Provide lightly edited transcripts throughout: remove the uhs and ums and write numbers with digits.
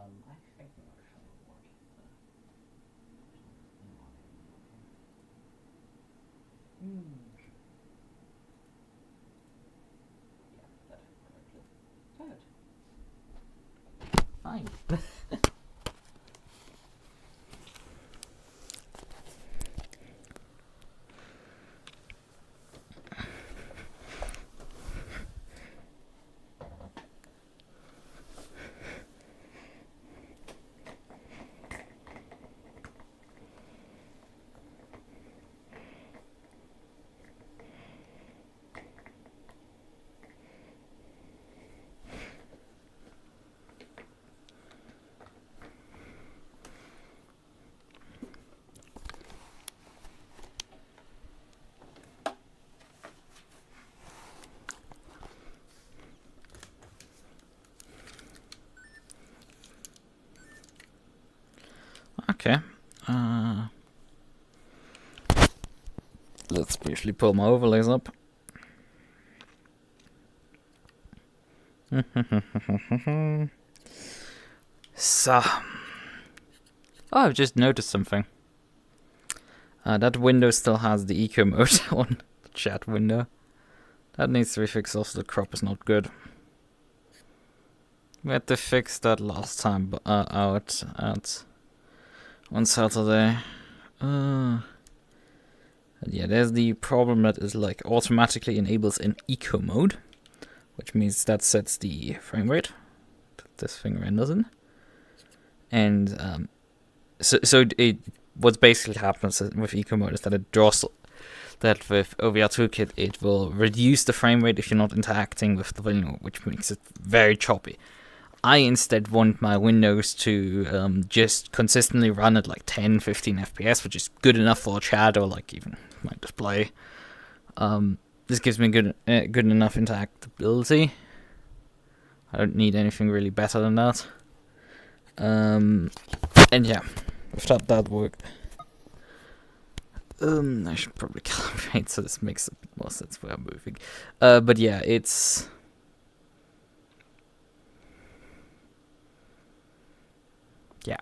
I think the motion will work. Yeah, that correctly. Good. Fine. Okay. Let's briefly pull my overlays up. So, I've just noticed something. That window still has the eco mode on the chat window. That needs to be fixed. Also, the crop is not good. We had to fix that last time out on Saturday. Yeah, there's the problem that is like automatically enables an eco mode, which means that sets the frame rate that this thing renders in. And so what basically happens with eco mode is that it draws that with OVR Toolkit it will reduce the frame rate if you're not interacting with the window, which makes it very choppy. I instead want my windows to just consistently run at like 10-15 FPS, which is good enough for chat or like even my display. This gives me good enough interactability. I don't need anything really better than that. And yeah, with that worked. I should probably calibrate so this makes a bit more sense where I'm moving. But yeah, it's... Yeah.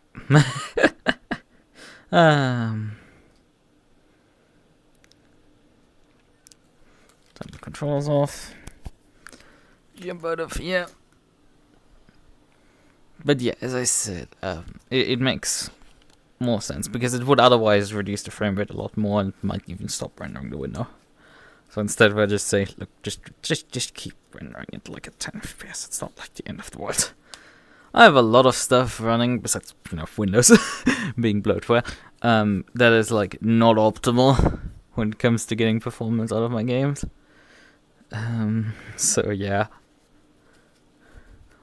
Turn the controls off. Jump out of here. But yeah, as I said, it makes more sense because it would otherwise reduce the frame rate a lot more and might even stop rendering the window. So instead, we'll just say, look, just keep rendering it like at 10 FPS. It's not like the end of the world. I have a lot of stuff running besides, Windows being bloatware. That is like not optimal when it comes to getting performance out of my games. So yeah.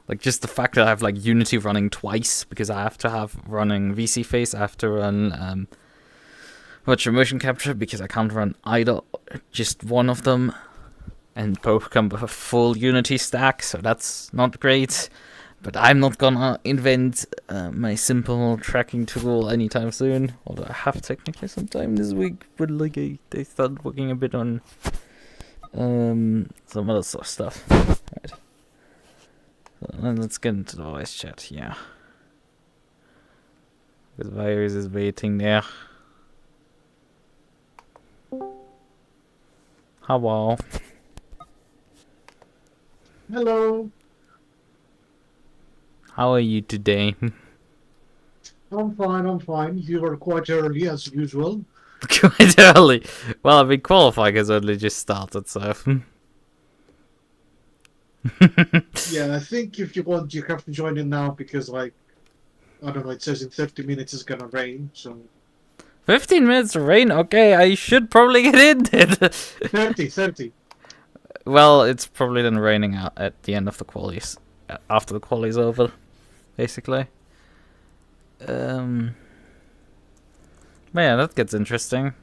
Like just the fact that I have like Unity running twice because I have to have running VC Face, I have to run virtual motion capture because I can't run either just one of them, and both come with a full Unity stack, so that's not great. But I'm not gonna invent my simple tracking tool anytime soon. Although I have technically sometime this week, but like I started working a bit on some other sort of stuff. Right. So let's get into the voice chat here. Because Virus is waiting there. Hello. Hello. How are you today? I'm fine. You were quite early, as usual. Quite early. Well, I've been qualifying has only just started, so... Yeah, I think if you want, you have to join in now because, like, I don't know, it says in 30 minutes it's gonna rain, so... 15 minutes of rain? Okay, I should probably get in then. 30. Well, it's probably then raining out at the end of the qualies. After the qualies over, basically. But yeah, that gets interesting.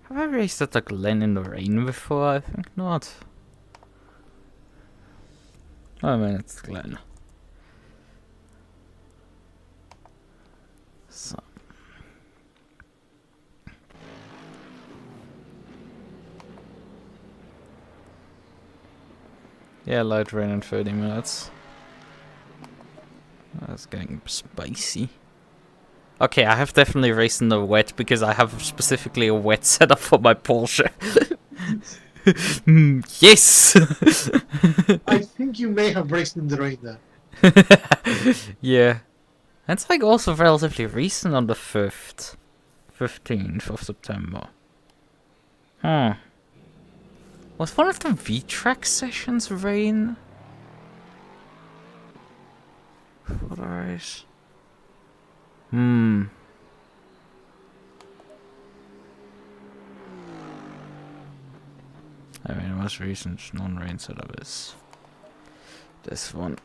Have I raced at the Glen in the rain before? I think not. I mean, it's Glen. So. Yeah, light rain in 30 minutes. It's getting spicy. Okay, I have definitely raced in the wet because I have specifically a wet setup for my Porsche. Yes! I think you may have raced in the rain there. Yeah. That's like also relatively recent on the 5th. 15th of September. Huh. Was one of the V-Track sessions rain? For the race? I mean, the most recent non-rain setup is this one.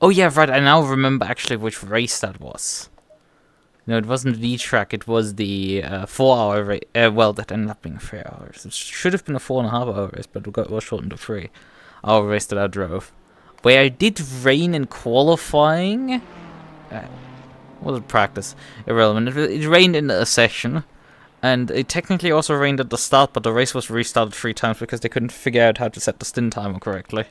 Oh yeah, right, I now remember actually which race that was. No, it wasn't V-Track, it was the 4-hour race. Well, that ended up being 3 hours. It should have been a 4.5-hour race, but it was shortened to 3-hour race that I drove. Where I did rain in qualifying. Was it practice? Irrelevant. It rained in a session. And it technically also rained at the start, but the race was restarted 3 times because they couldn't figure out how to set the stint timer correctly.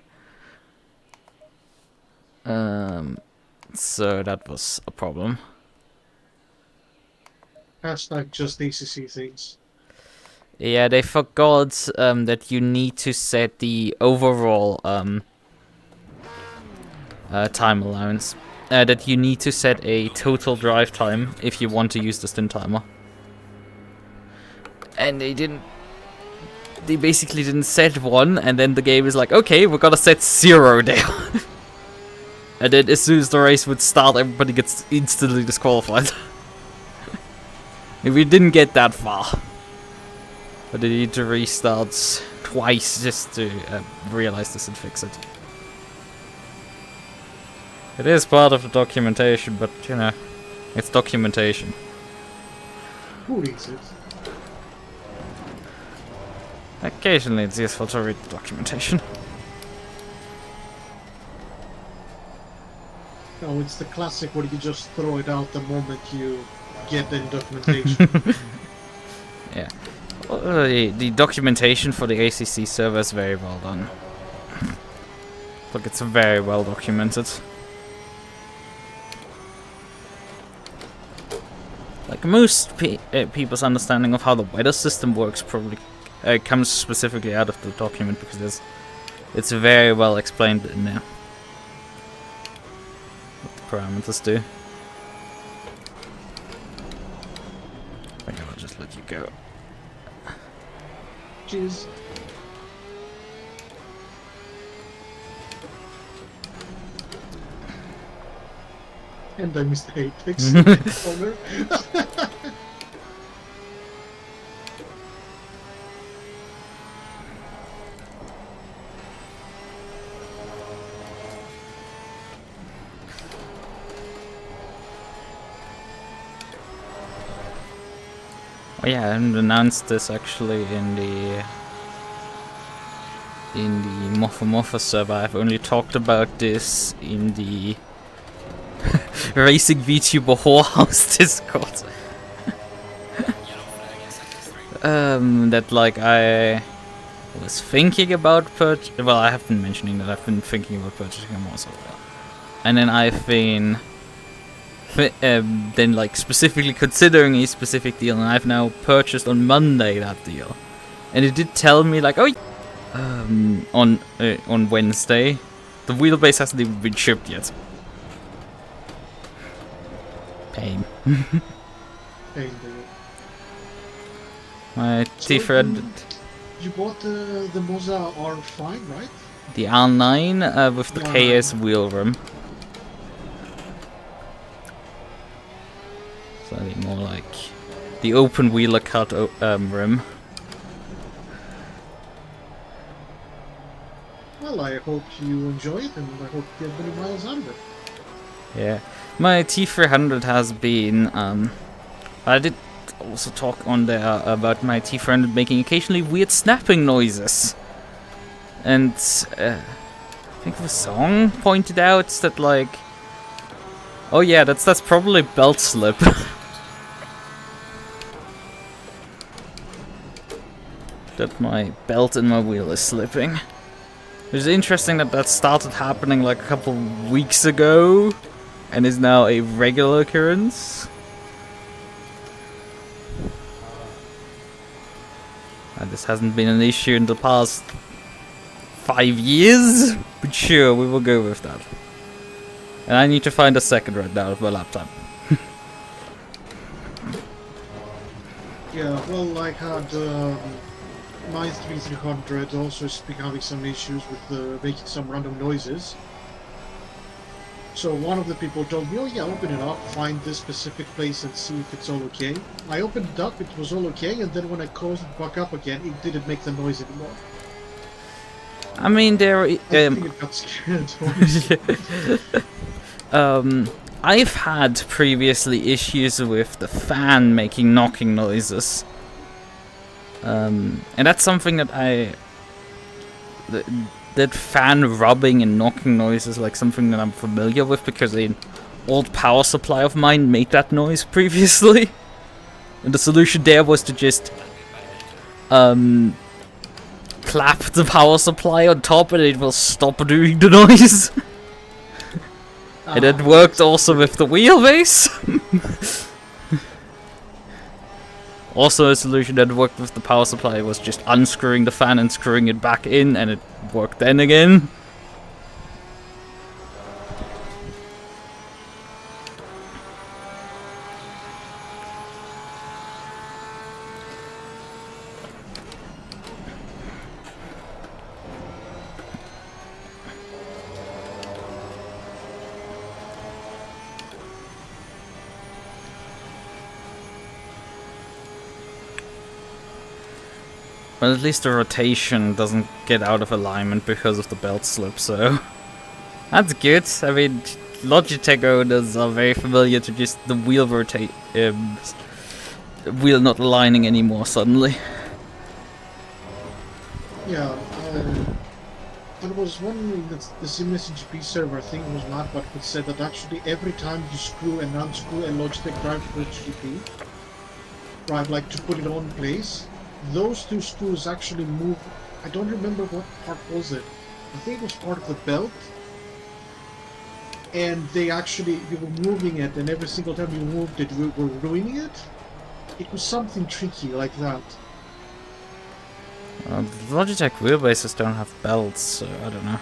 So that was a problem. Hashtag just ACC things. Yeah, they forgot that you need to set the overall time allowance. That you need to set a total drive time if you want to use the stint timer. And they didn't. They basically didn't set one, and then the game is like, okay, we're gonna set 0 now. And then as soon as the race would start, everybody gets instantly disqualified. We didn't get that far. But they need to restart twice just to realize this and fix it. It is part of the documentation, but you know, it's documentation. Who reads it? Occasionally it's useful to read the documentation. No, it's the classic where you just throw it out the moment you get the documentation. Yeah. Well, the documentation for the ACC server is very well done. Look, it's very well documented. Like most people's understanding of how the weather system works probably comes specifically out of the document because it's very well explained in there. What the parameters do. I think I'll just let you go. Cheers. And I missed the apex. Corner. Oh yeah, I haven't announced this actually in the Moffa server. I've only talked about this in the Racing VTuber Whorehouse Discord. That like I was thinking about well, I have been mentioning that I've been thinking about purchasing them also. And then I've been then like specifically considering a specific deal, and I've now purchased on Monday that deal. And it did tell me like, oh, on Wednesday, the wheelbase hasn't even been shipped yet. Pain. Pain. My T300. You bought the Moza R5, right? The R9 with the KS wheel rim. Slightly more like the open wheeler cut rim. Well, I hope you enjoy it, and I hope you get many miles out of it. Yeah, my T300 has been. I did also talk on there about my T300 making occasionally weird snapping noises, and I think the song pointed out that like, oh yeah, that's probably belt slip. that my belt in my wheel is slipping. It's interesting that that started happening like a couple weeks ago and is now a regular occurrence. And this hasn't been an issue in the past 5 years, but sure, we will go with that. And I need to find a second right now with my laptop. Yeah, well, I had my 300 also is having some issues with making some random noises. So one of the people told me, oh yeah, open it up, find this specific place and see if it's all okay. I opened it up, it was all okay, and then when I closed it back up again, it didn't make the noise anymore. I mean, there. I think it got scared. I've had previously issues with the fan making knocking noises. And that's something that that fan rubbing and knocking noise is like something that I'm familiar with because an old power supply of mine made that noise previously. And the solution there was to just clap the power supply on top and it will stop doing the noise. And it worked also with the wheelbase. Also a solution that worked with the power supply was just unscrewing the fan and screwing it back in, and it worked then again. But at least the rotation doesn't get out of alignment because of the belt slip, so that's good. I mean, Logitech owners are very familiar to just the wheel wheel not aligning anymore suddenly. Yeah, there was one that the SimSGP server, I think it was Matt, but said that actually every time you screw and unscrew a Logitech drive for GP, right, like to put it on place, those two screws actually move. I don't remember what part was it. I think it was part of the belt. And they actually, you were moving it, and every single time you moved it, you were ruining it. It was something tricky like that. Logitech wheelbases don't have belts, so I don't know.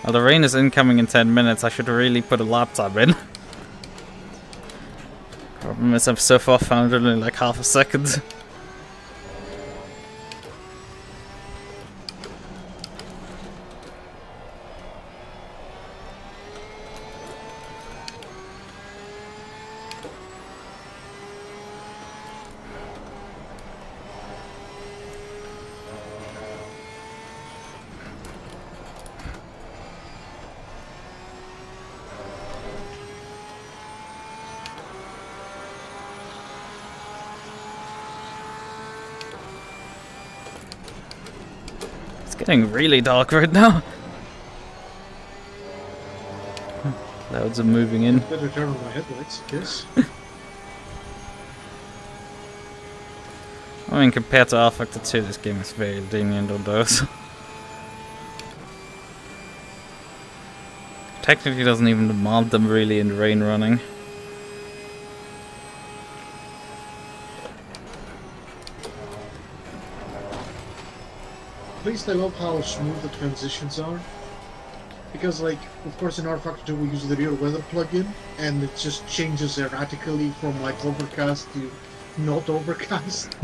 Well, the rain is incoming in 10 minutes. I should really put a laptop in. Problem is I've so far found it in like half a second. It's getting really dark right now. Clouds are moving in. Better turn on my headlights, yes. I mean, compared to R-Factor 2, this game is very lenient on those. Technically doesn't even demand them really in rain running. At least I love how smooth the transitions are. Because, like, of course in R-Factor 2 we use the real weather plugin, and it just changes erratically from, like, overcast to not overcast.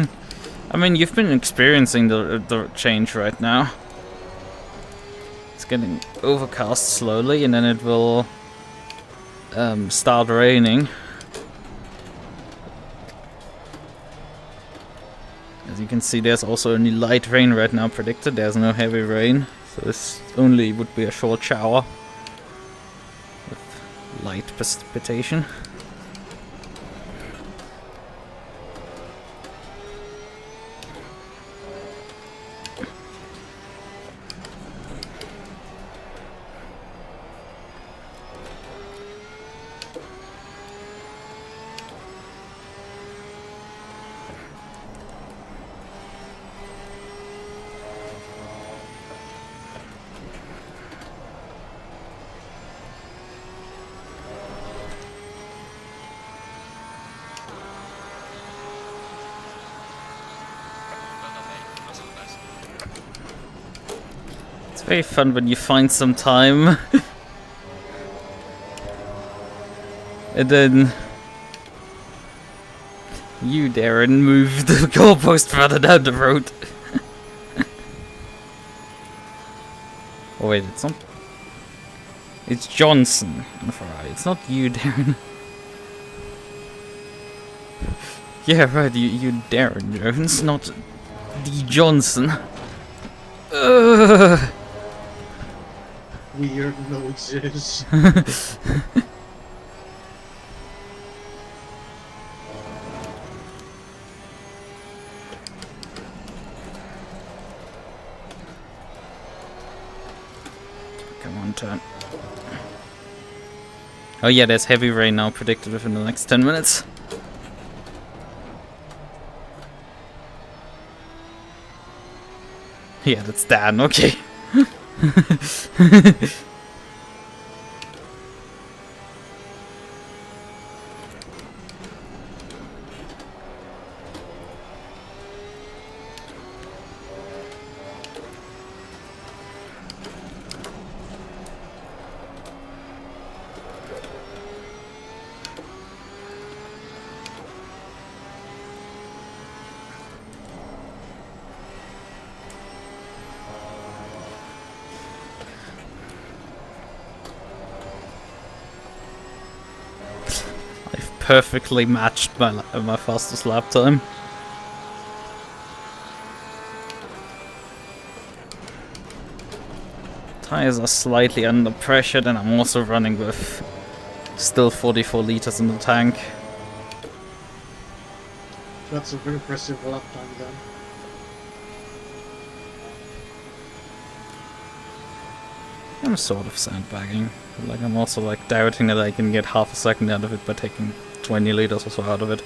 I mean, you've been experiencing the change right now. It's getting overcast slowly, and then it will start raining. As you can see, there's also only light rain right now predicted. There's no heavy rain, so this only would be a short shower with light precipitation. Very fun when you find some time. And then you, Darren, move the goalpost further down the road. Oh wait, it's not. It's Johnson and Ferrari. It's not you, Darren. Yeah, right, you Darren Jones, not D. Johnson. Weird noises. Come on, turn. Oh yeah, there's heavy rain now predicted within the next 10 minutes. Yeah, that's Dan, okay. Perfectly matched my fastest lap time. Tires are slightly under pressure, and I'm also running with still 44 liters in the tank. That's a very impressive lap time then. I'm sort of sandbagging. Like, I'm also like doubting that I can get half a second out of it by taking 20 liters or so out of it.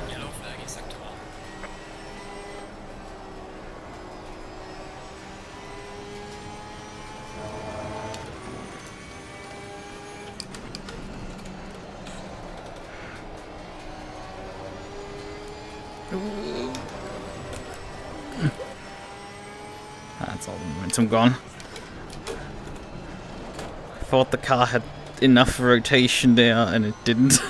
Yellow flag in sector 1. That's all the momentum gone. I thought the car had enough rotation there, and it didn't.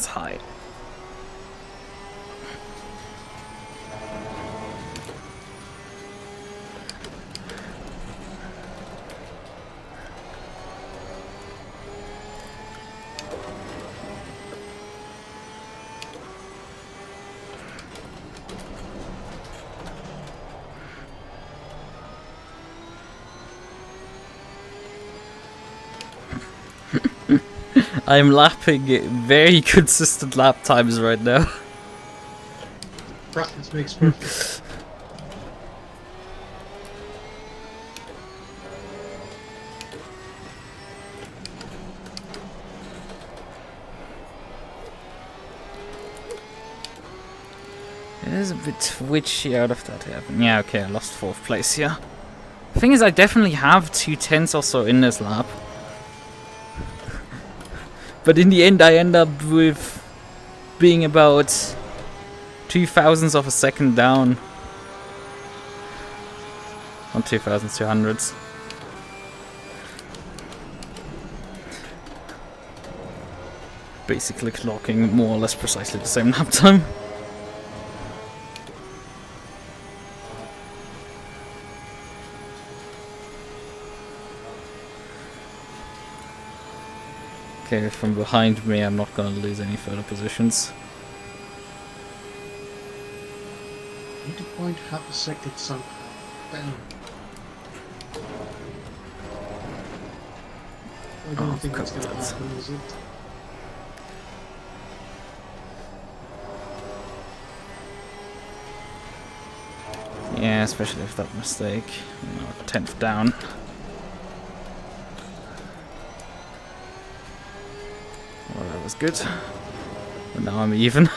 High. I'm lapping very consistent lap times right now. Practice makes perfect. It is a bit twitchy out of that happen. Yeah, okay, I lost 4th place here. The thing is, I definitely have 210s or so in this lap. But in the end, I end up with being about 0.02 of a second down. On 2,200s. Basically clocking more or less precisely the same lap time. Okay, from behind me I'm not gonna lose any further positions. 80.5 seconds somehow. Bam. I don't think that's gonna happen, is it? Yeah, especially if that mistake. No, 10th down. Well, that was good. But now I'm even.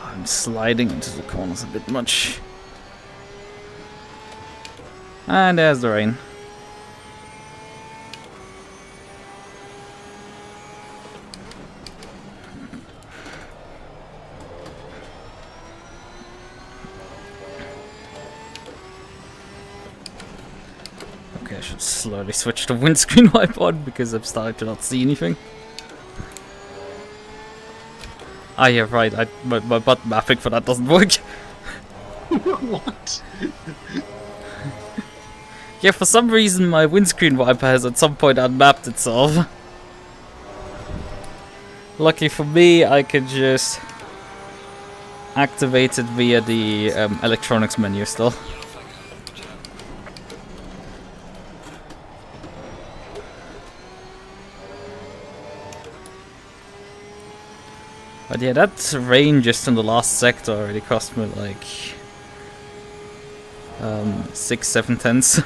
I'm sliding into the corners a bit much. And there's the rain. Okay, I should slowly switch the windscreen wipe on because I'm starting to not see anything. Ah, yeah, right. My button mapping for that doesn't work. What? Yeah, for some reason my windscreen wiper has at some point unmapped itself. Lucky for me, I could just activate it via the electronics menu still. But yeah, that rain just in the last sector already cost me like 6-7 tenths.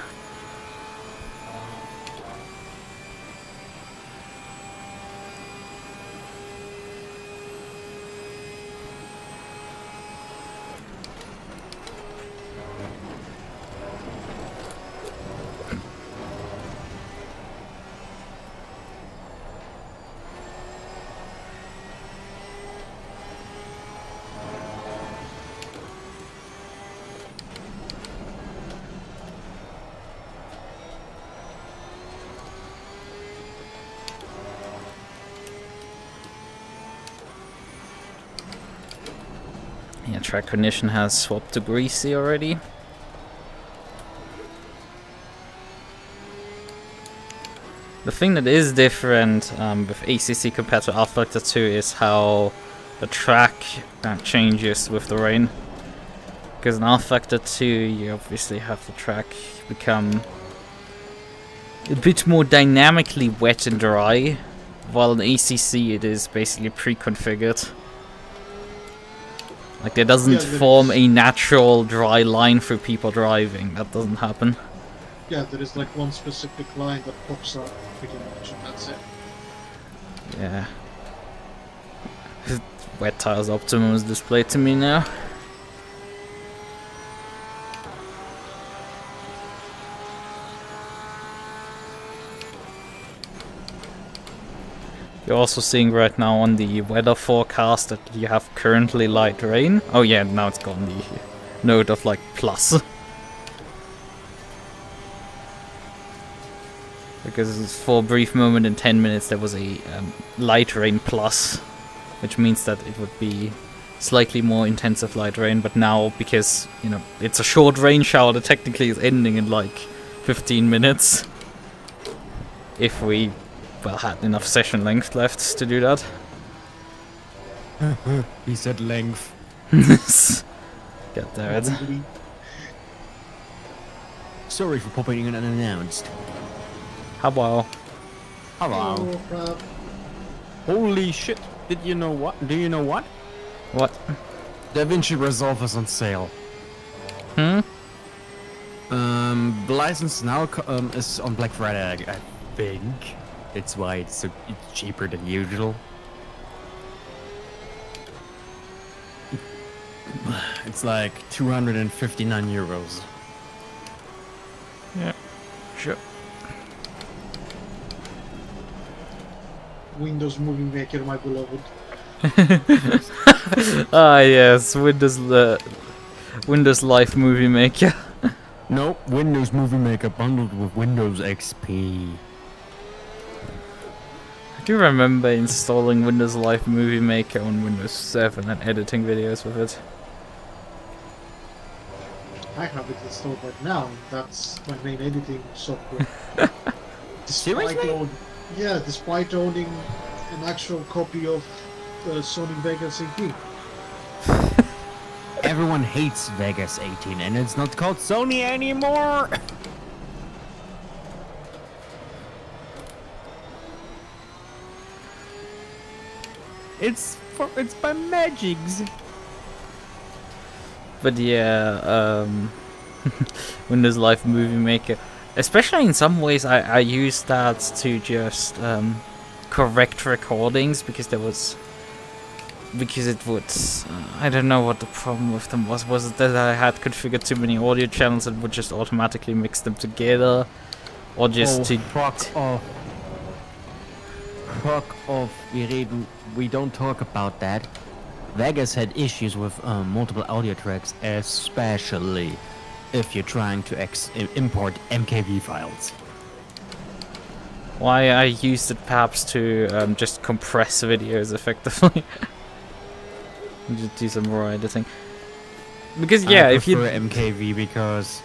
Yeah, track condition has swapped to greasy already. The thing that is different with ACC compared to Alpha 2 is how the track changes with the rain. Because in Alpha 2 you obviously have the track become a bit more dynamically wet and dry, while in ACC it is basically pre-configured. Like, there doesn't form a natural dry line for people driving. That doesn't happen. Yeah, there is like one specific line that pops up pretty much, and that's it. Yeah. Wet tires optimum is displayed to me now. You're also seeing right now on the weather forecast that you have currently light rain. Oh yeah, now it's gone the note of like plus. Because for a brief moment in 10 minutes there was a light rain plus, which means that it would be slightly more intensive light rain, but now, because, you know, it's a short rain shower that technically is ending in like 15 minutes. If we, well, had enough session length left to do that. He said length. Get there, Ed. Sorry for popping in unannounced. Hello. Hello. Oh, crap. Holy shit. Did you know what? Do you know what? What? DaVinci Resolve is on sale. Hmm? The license now is on Black Friday, I think. That's why it's cheaper than usual. It's like 259 euros. Yeah, sure. Windows Movie Maker, my beloved. Ah yes, Windows Live Movie Maker. Nope, Windows Movie Maker bundled with Windows XP. I do remember installing Windows Live Movie Maker on Windows 7 and editing videos with it. I have it installed right now. That's my main editing software. Seriously? Despite owning an actual copy of Sony Vegas 18. Everyone hates Vegas 18 and it's not called Sony anymore! It's by Magics. But yeah, Windows Live Movie Maker. Especially in some ways, I use that to just correct recordings because it would. I don't know what the problem with them was. Was it that I had configured too many audio channels and would just automatically mix them together, or just fuck off. We don't talk about that. Vegas had issues with multiple audio tracks, especially if you're trying to import MKV files. Why I used it perhaps to just compress videos effectively. Just do some raw editing. Because yeah, if you prefer MKV because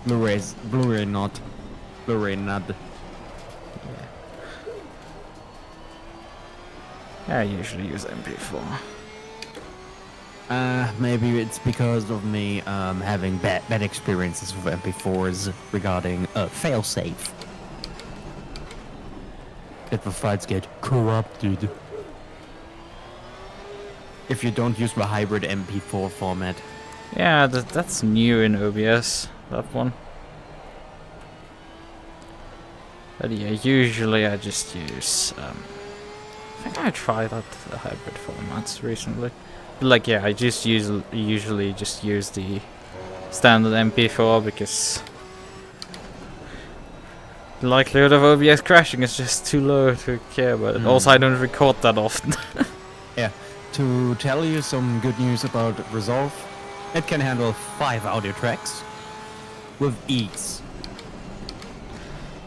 Blu-ray not. I usually use MP4. Maybe it's because of me having bad experiences with MP4s regarding failsafe. If the files get corrupted. If you don't use the hybrid MP4 format. Yeah, that's new in OBS, that one. But yeah, usually I just use, I think I tried out the hybrid formats recently. But like yeah, I just usually just use the standard MP4 because the likelihood of OBS crashing is just too low to care about it. Also, I don't record that often. Yeah. To tell you some good news about Resolve, it can handle 5 audio tracks with ease.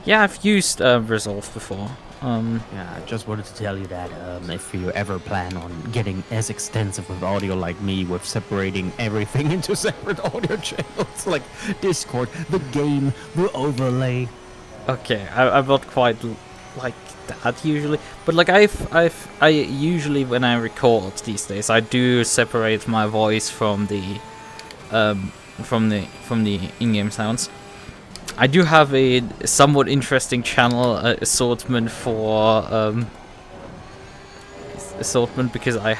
Yeah, I've used Resolve before. Yeah, I just wanted to tell you that if you ever plan on getting as extensive with audio like me, with separating everything into separate audio channels like Discord, the game, the overlay. Okay, I'm not quite like that usually, but like I usually when I record these days, I do separate my voice from the in-game sounds. I do have a somewhat interesting channel assortment for because I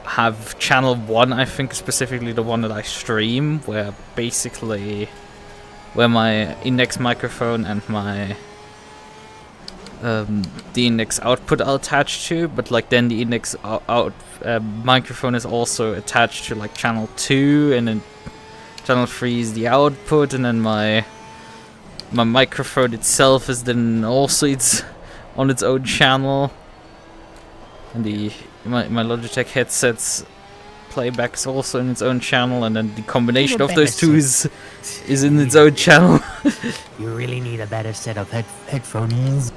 have channel 1, I think specifically the one that I stream, where basically my index microphone and my the index output are attached to, but like then the index microphone is also attached to like channel 2, and then channel 3 is the output, and then my microphone itself is then also on its own channel, and my Logitech headset's playback is also in its own channel, and then the combination of those two is in its own channel. You really need a better set of headphones.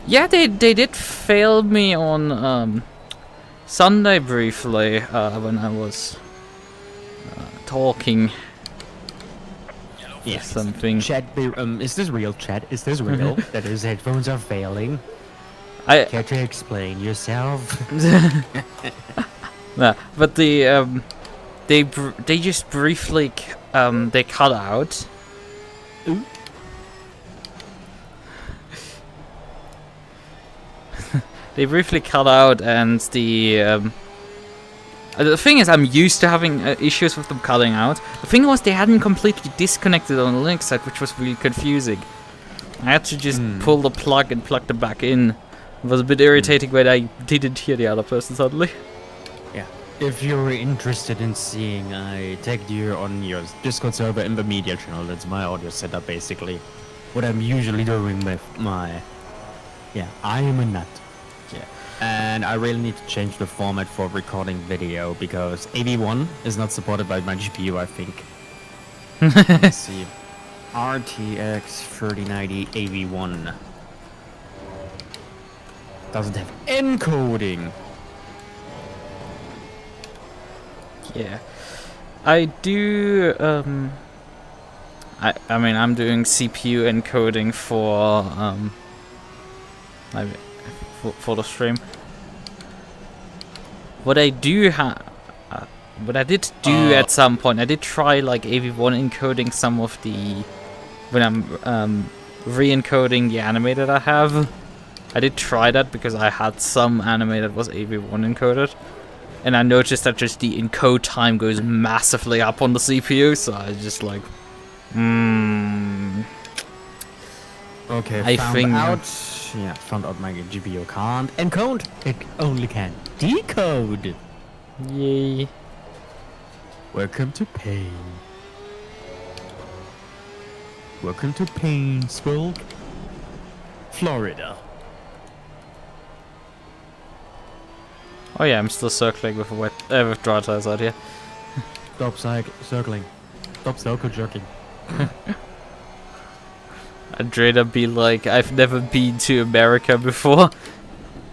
Yeah, they did fail me on Sunday briefly when I was talking. Yeah, something. Chat, is this real, chat? Is this real? That his headphones are failing? Care to explain yourself? Nah, but they just briefly they cut out. Ooh. They briefly cut out, and the thing is, I'm used to having issues with them cutting out. The thing was, they hadn't completely disconnected on the Linux side, which was really confusing. I had to just pull the plug and plug them back in. It was a bit irritating when I didn't hear the other person suddenly. Yeah. If you're interested in seeing, I tagged you on your Discord server in the media channel. That's my audio setup, basically. What I'm usually doing with my... Yeah, I am a nut. Yeah. And I really need to change the format for recording video, because AV1 is not supported by my GPU, I think. Let's see. RTX 3090 AV1. Doesn't have encoding. Yeah, I do. I mean, I'm doing CPU encoding for for the stream. What I do what I did do at some point, I did try like AV1 encoding some of the when I'm re-encoding the anime that I have. I did try that because I had some anime that was AV1 encoded. And I noticed that just the encode time goes massively up on the CPU, so I was just like, Okay, I think found out my GPU can't encode. It only can decode. yay. Welcome to pain. Welcome to Painesville, Florida. Oh yeah, I'm still circling with with dry tires out here. Stop circling. Stop circle jerking. I'd rather be like, I've never been to America before.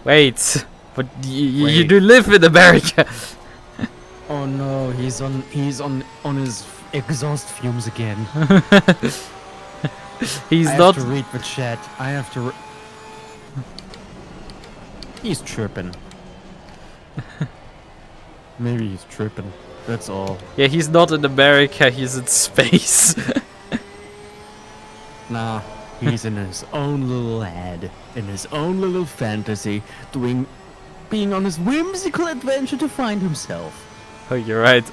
Wait, but you do live in America. Oh no, he's on his exhaust fumes again. He's I not. have to read the chat. I have to. He's tripping. Maybe he's tripping. That's all. Yeah, he's not in America. He's in space. Nah, he's in his own little head, in his own little fantasy, being on his whimsical adventure to find himself. Oh, you're right.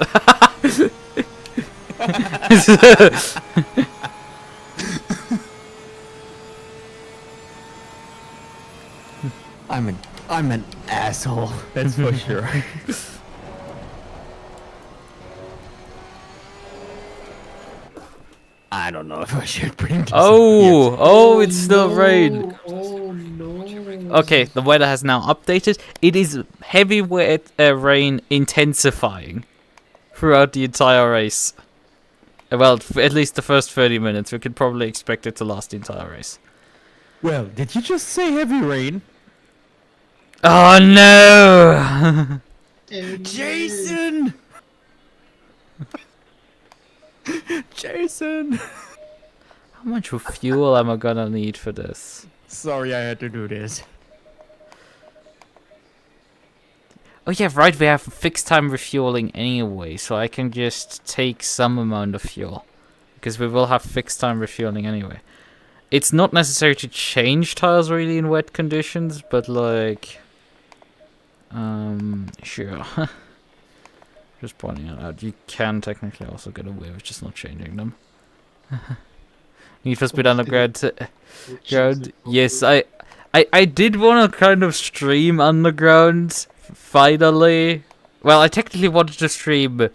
I'm an asshole. That's for sure. I don't know if I should bring this up Oh, it's still rain. Oh no. Okay, the weather has now updated. It is heavy rain intensifying throughout the entire race. Well, at least the first 30 minutes. We could probably expect it to last the entire race. Well, did you just say heavy rain? Oh no! Jason! Jason! How much fuel am I gonna need for this? Sorry I had to do this. Oh yeah, right, we have fixed time refueling anyway, so I can just take some amount of fuel. Because we will have fixed time refueling anyway. It's not necessary to change tires really in wet conditions, but like... sure. Just pointing it out. You can technically also get away with just not changing them. Need for Speed Underground. Yes, I did want to kind of stream Underground, finally. Well, I technically wanted to stream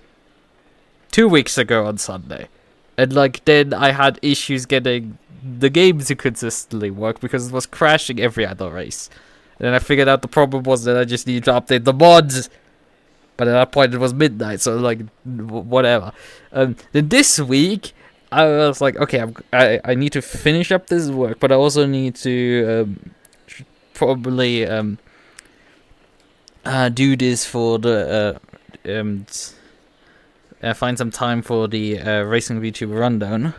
2 weeks ago on Sunday. And like then I had issues getting the game to consistently work because it was crashing every other race. And then I figured out the problem was that I just needed to update the mods. But at that point it was midnight, so like, whatever. Then this week, I was like, okay, I need to finish up this work, but I also need to probably do this for the find some time for the Racing VTuber rundown.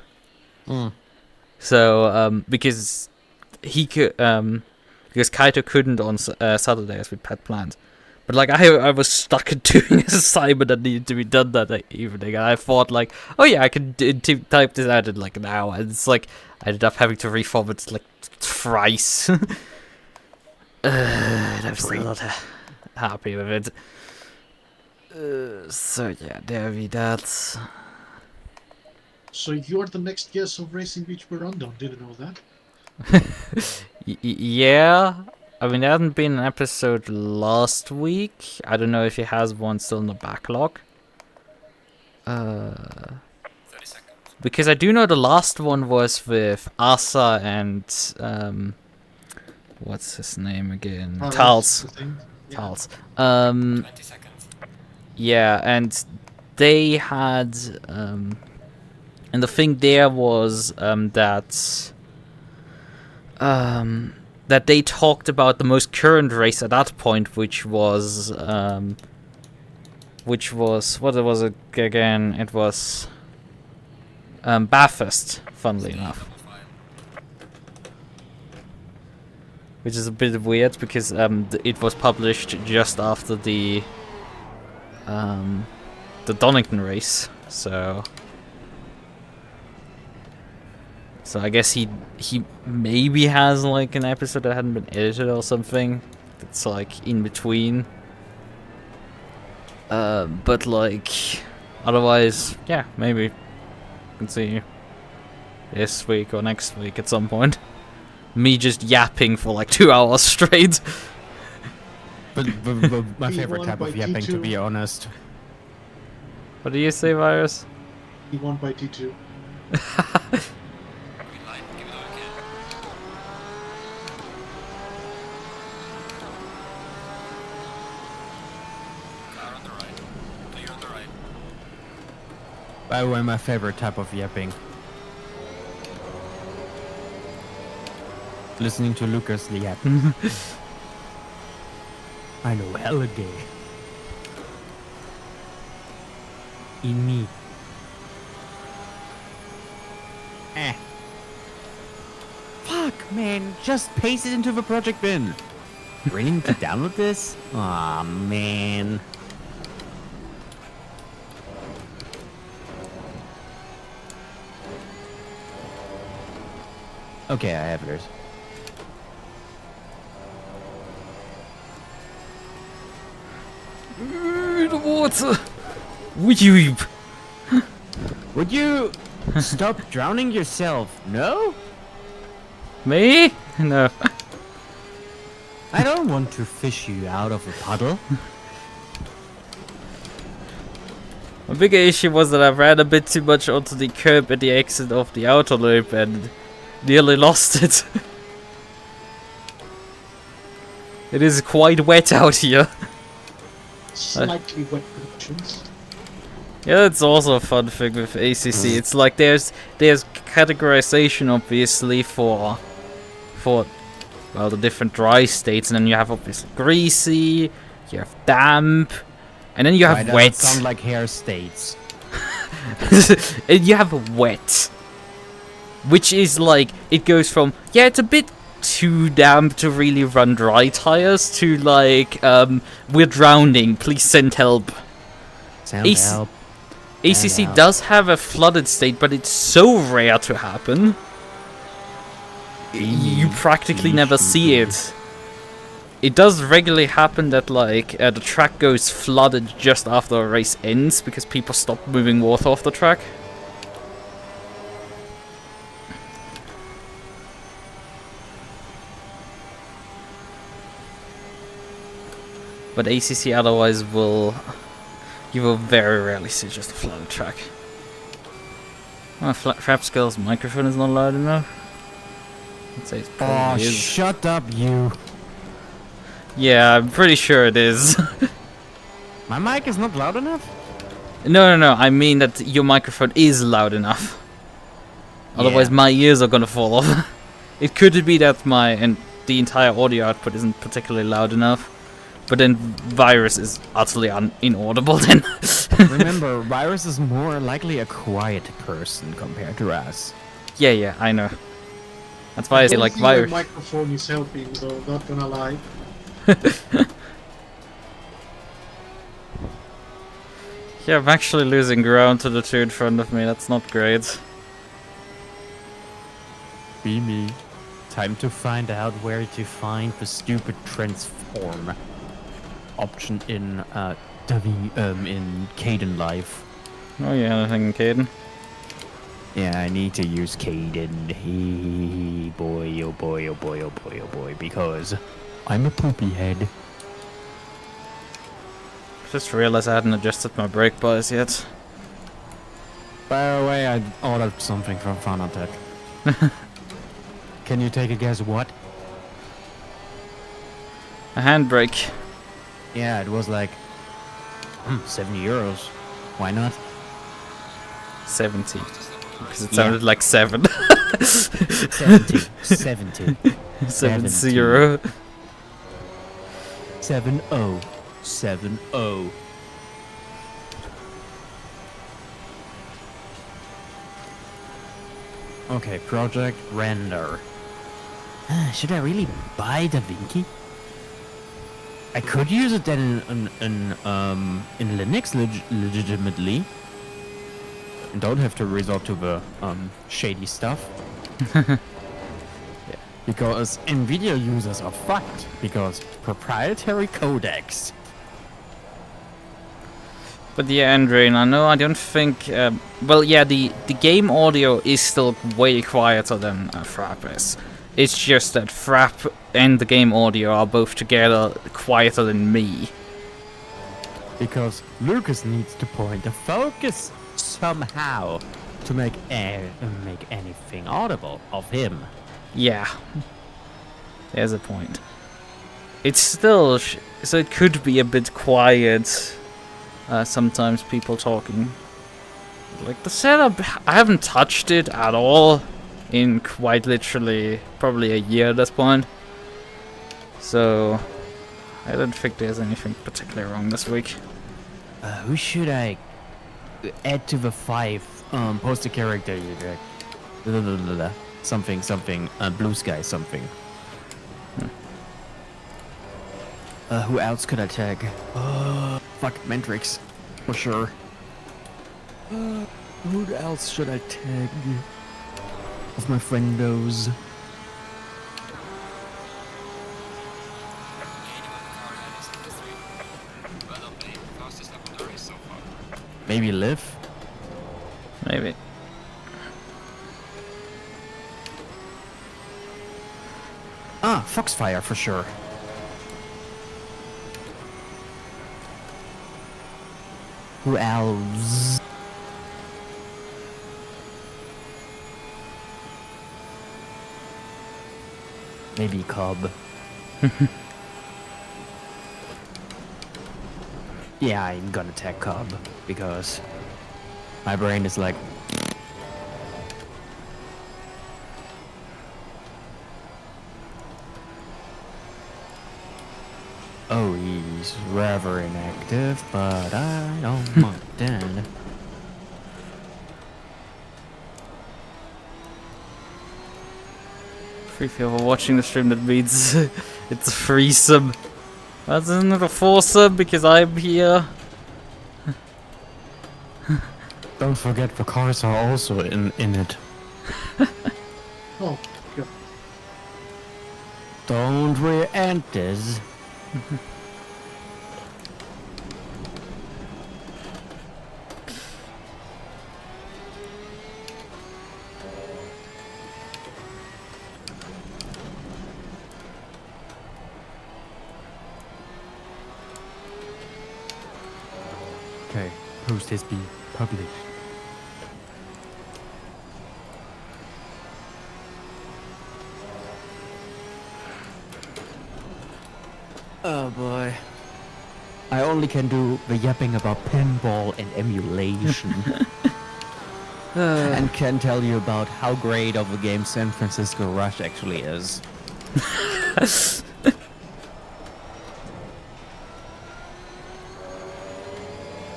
So because he could because Kaito couldn't on Saturday as we had planned. But like I was stuck at doing an assignment that needed to be done that evening, and I thought like, oh yeah, I can type this out in like an hour. And it's like I ended up having to reformat it like thrice. And I'm still not happy with it. So yeah, there we that. So you're the next guest of Racing Beach Rundown. Didn't know that. Yeah, I mean, there hasn't been an episode last week. I don't know if he has one still in the backlog. 30 seconds. Because I do know the last one was with Asa and what's his name again? Tals. Tals. 20 seconds. Yeah, and they had and the thing there was that they talked about the most current race at that point, which was what was it again? It was Bathurst, funnily enough. Which is a bit weird because it was published just after the Donington race, so I guess he maybe has like an episode that hadn't been edited or something. It's like in between. But like otherwise, yeah, maybe you can see this week or next week at some point. Me just yapping for like 2 hours straight. But my favorite type of yapping, to be honest. What do you say, Virus? He won by T2. Green light, give it all again. Car on the right. Clear on the right. By the way, my favorite type of yapping. Listening to Lukas yap. I know hella gay. In me. Fuck, man. Just paste it into the project bin. Really need to download this? Aw, man. Okay, I have yours. The water. Weep. Would you stop drowning yourself? No? Me? No. I don't want to fish you out of a puddle. My bigger issue was that I ran a bit too much onto the curb at the exit of the outer loop and nearly lost it. It is quite wet out here. Slightly wet conditions. Yeah, that's also a fun thing with ACC. It's like there's categorization obviously for well the different dry states, and then you have obviously greasy, you have damp, and then you have Why wet. does it sound like hair states? And you have wet, which is like it goes from it's a bit too damp to really run dry tires to like we're drowning, please send help. Sound help. ACC does have a flooded state, but it's so rare to happen. You practically never see it. It does regularly happen that like the track goes flooded just after a race ends because people stop moving water off the track. But ACC otherwise you will very rarely see just a flooded track. Well, Frapscale's microphone is not loud enough. I'd say it's probably is. Shut up, you. Yeah, I'm pretty sure it is. My mic is not loud enough? No. I mean that your microphone is loud enough. Otherwise, my ears are gonna fall off. It could be that the entire audio output isn't particularly loud enough. But then Virus is utterly inaudible then. Remember, Virus is more likely a quiet person compared to us. Yeah, I know. That's why I say like Virus. The microphone is helping, though, not gonna lie. Yeah, I'm actually losing ground to the two in front of me. That's not great. Be me. Time to find out where to find the stupid transform option in in Caden Life. Oh yeah, anything in Caden? Yeah, I need to use Caden. He boy, oh boy, oh boy, oh boy, oh boy, because I'm a poopy head. Just realized I hadn't adjusted my brake bias yet. By the way, I ordered something from Fanatec. Can you take a guess what? A handbrake. Yeah, it was like 70 euros. Why not? 70. Because it Yeah. sounded like 7. 70. 70. 7 0. 70. 70. Okay, project render. Should I really buy DaVinci? I could use it then in Linux legitimately. And don't have to resort to the shady stuff. Because NVIDIA users are fucked because proprietary codecs. But yeah, Andrew, I know I don't think... well, yeah, the game audio is still way quieter than Frap is. It's just that Frap and the game audio are both together quieter than me. Because Lukas needs to point the focus somehow to make anything audible of him. Yeah. There's a point. It's still... so it could be a bit quiet. Sometimes people talking. Like the setup, I haven't touched it at all in quite literally probably a year at this point. So I don't think there's anything particularly wrong this week. Who should I add to the 5 poster character you get? Something, blue sky something. Who else could I tag? Fuck, Mentrix, for sure. Who else should I tag? Of my friendos. Maybe Liv? Maybe. Ah, Foxfire for sure. Who else? Maybe Cobb. Yeah, I'm gonna tag Cobb because my brain is like. Oh, he's rather inactive, but I don't mind that. If you're watching the stream, that means it's a free sub. That's not a 4 sub because I'm here. Don't forget the cars are also in it. Oh, God. Don't re-end this. Okay, post has been published. Oh boy. I only can do the yapping about pinball and emulation. And can tell you about how great of a game San Francisco Rush actually is.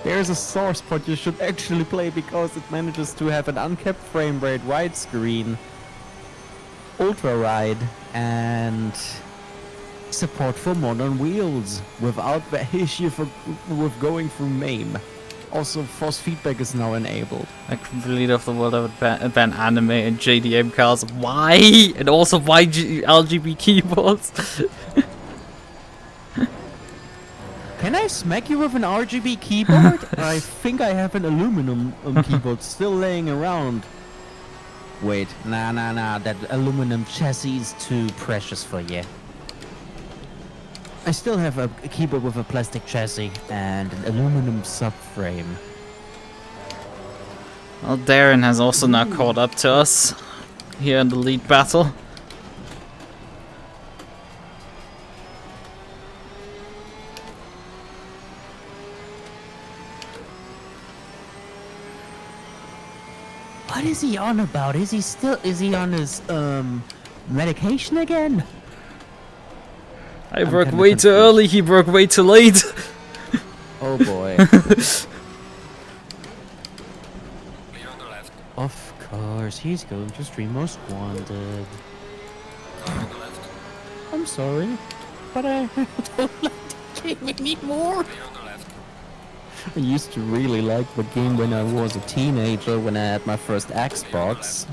There's a source pod you should actually play because it manages to have an uncapped frame rate, widescreen, ultra wide, and support for modern wheels without the issue with going through MAME. Also, force feedback is now enabled. I completely off the world. I would ban anime and JDM cars. Why? And also why RGB keyboards? Can I smack you with an RGB keyboard? I think I have an aluminum keyboard still laying around. Wait, nah, that aluminum chassis is too precious for you. I still have a keyboard with a plastic chassis and an aluminum subframe. Well, Darren has also now caught up to us here in the lead battle. What is he on about? Is he on his medication again? I I'm broke kinda way too confused. early, he broke way too late. Oh boy. Clear on the left. Of course, he's going to stream Most Wanted. Car on the left. I'm sorry, but I don't like the game anymore. Clear on the left. I used to really like the game when I was a teenager, when I had my first Xbox.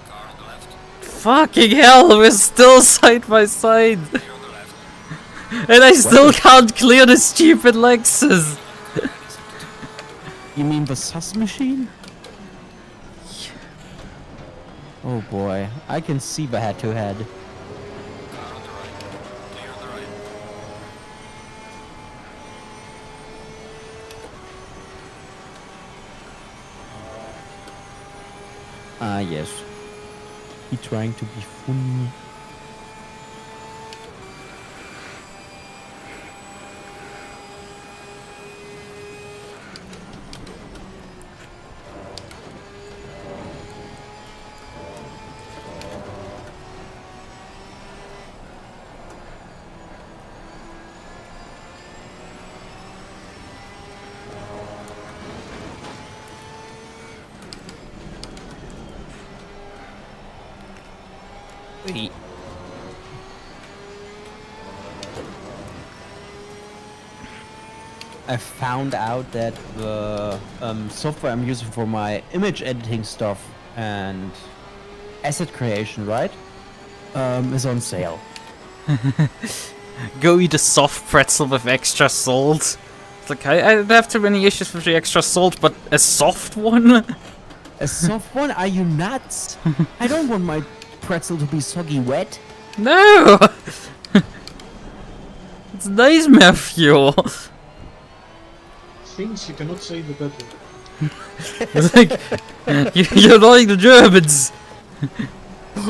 Car on the left. Fucking hell, we're still side by side. Clear on the left. And I still can't clear the stupid Lexus. You mean the sus machine? Oh boy, I can see the head-to-head. Car on the right. Clear on the right. Ah yes. He trying to be funny. Wait. I found out that the software I'm using for my image editing stuff and asset creation, right, is on sale. Go eat a soft pretzel with extra salt. It's like, I don't have too many issues with the extra salt, but a soft one? A soft one? Are you nuts? I don't want my pretzel to be soggy wet. No! It's nice, Matthew. Things you cannot say in the bedroom. It's like, you're like the Germans.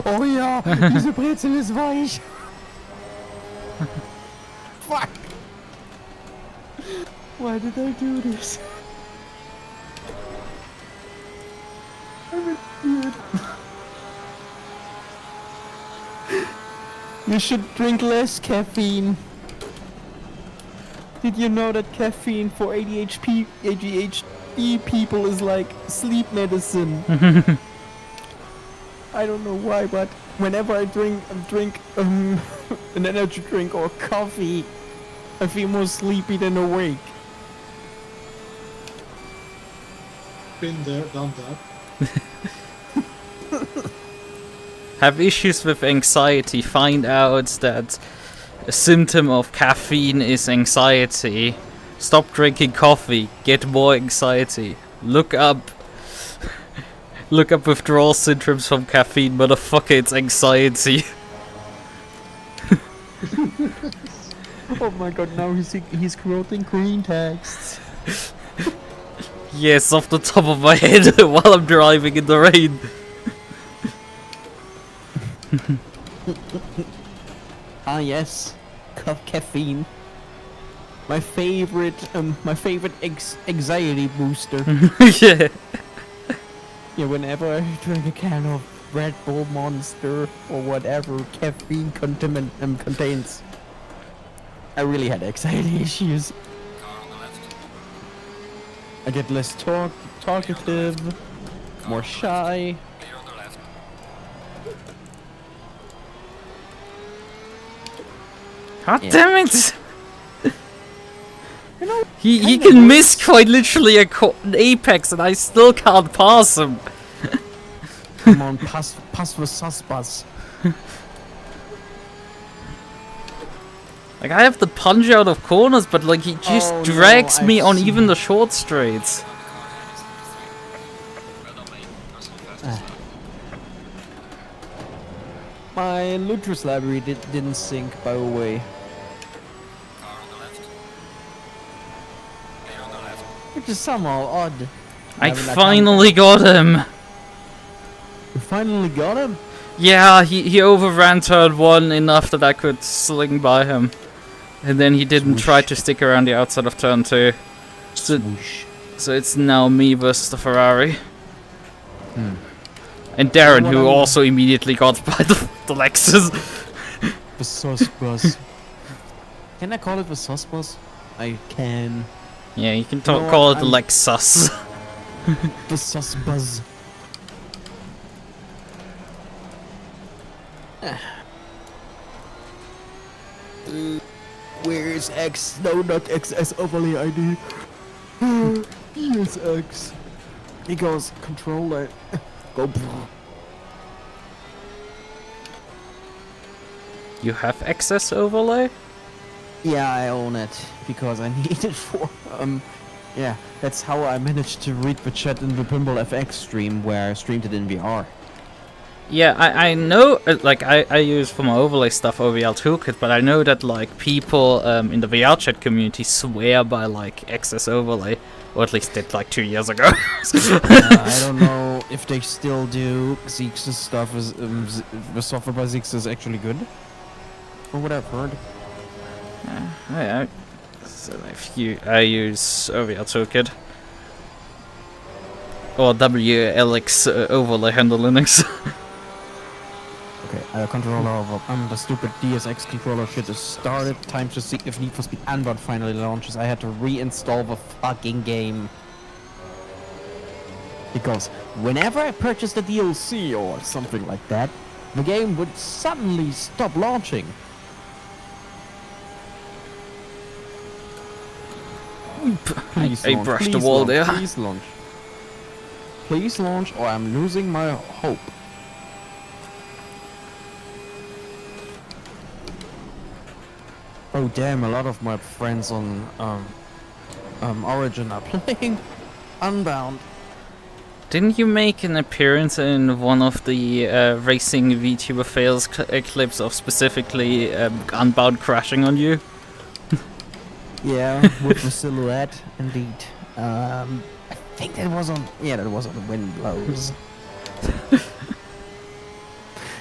Oh ja, diese Brezel ist weich. Fuck. Why did I do this? I'm an idiot. You should drink less caffeine. Did you know that caffeine for ADHD people is like sleep medicine? I don't know why, but whenever I drink an energy drink or coffee, I feel more sleepy than awake. Been there, done that. Have issues with anxiety, find out that a symptom of caffeine is anxiety. Stop drinking coffee, get more anxiety. Look up withdrawal syndromes from caffeine, motherfucker, it's anxiety. Oh my god, now he's quoting green texts. Yes, off the top of my head while I'm driving in the rain. Ah yes, caffeine. My favorite anxiety booster. Yeah. Yeah, whenever I drink a can of Red Bull Monster or whatever caffeine contains, I really had anxiety issues. Car on the left. I get less talkative, more shy. Clear on the left. God Yeah. damn it! You know, He kinda can works. miss quite literally an apex and I still can't pass him. Come on, pass the sus-bus. Like, I have the punch out of corners, but like he just Oh, no, drags me I've on seen- even the short straights. Well done, mate. Personal fastest lap. My Lutris library didn't sync, by the way. Car on the left. Clear on the left. Which is somehow odd. I mean, I finally got him! You finally got him? Yeah, he overran turn 1 enough that I could sling by him. And then he didn't try to stick around the outside of turn 2. Swoosh. So it's now me versus the Ferrari. Hmm. And Darren, who What I'm- also immediately got by the Lexus. The sauce bus. Can I call it the sauce bus? I can. Yeah, you can know call what, it the Lexus. The sauce buzz. Where is X? No, not XS overlay ID. Here's X. He goes, controller. Go. You have access overlay? Yeah, I own it because I need it for yeah, that's how I managed to read the chat in the Pinball FX stream where I streamed it in VR. Yeah, I know, like, I use for my overlay stuff OVL Toolkit, but I know that, like, people in the VR chat community swear by, like, access overlay, or at least did, like, 2 years ago. I don't know if they still do. Zeke's stuff is, the software by Zeke's is actually good. From what I've heard. Yeah, so I use OVL Toolkit. Or WLX overlay handle Linux. Okay, controller over. The stupid DSX controller shit is started. Time to see if Need for Speed Unbound finally launches. I had to reinstall the fucking game. Because whenever I purchased a DLC or something like that, the game would suddenly stop launching. Please I launch, brushed the please wall launch, there. Please launch. Please launch or I'm losing my hope. Oh damn, a lot of my friends on Origin are playing Unbound. Didn't you make an appearance in one of the racing VTuber fails clips of specifically Unbound crashing on you? Yeah, with the silhouette, indeed. I think that was on. Yeah, that was on the Wind Blows.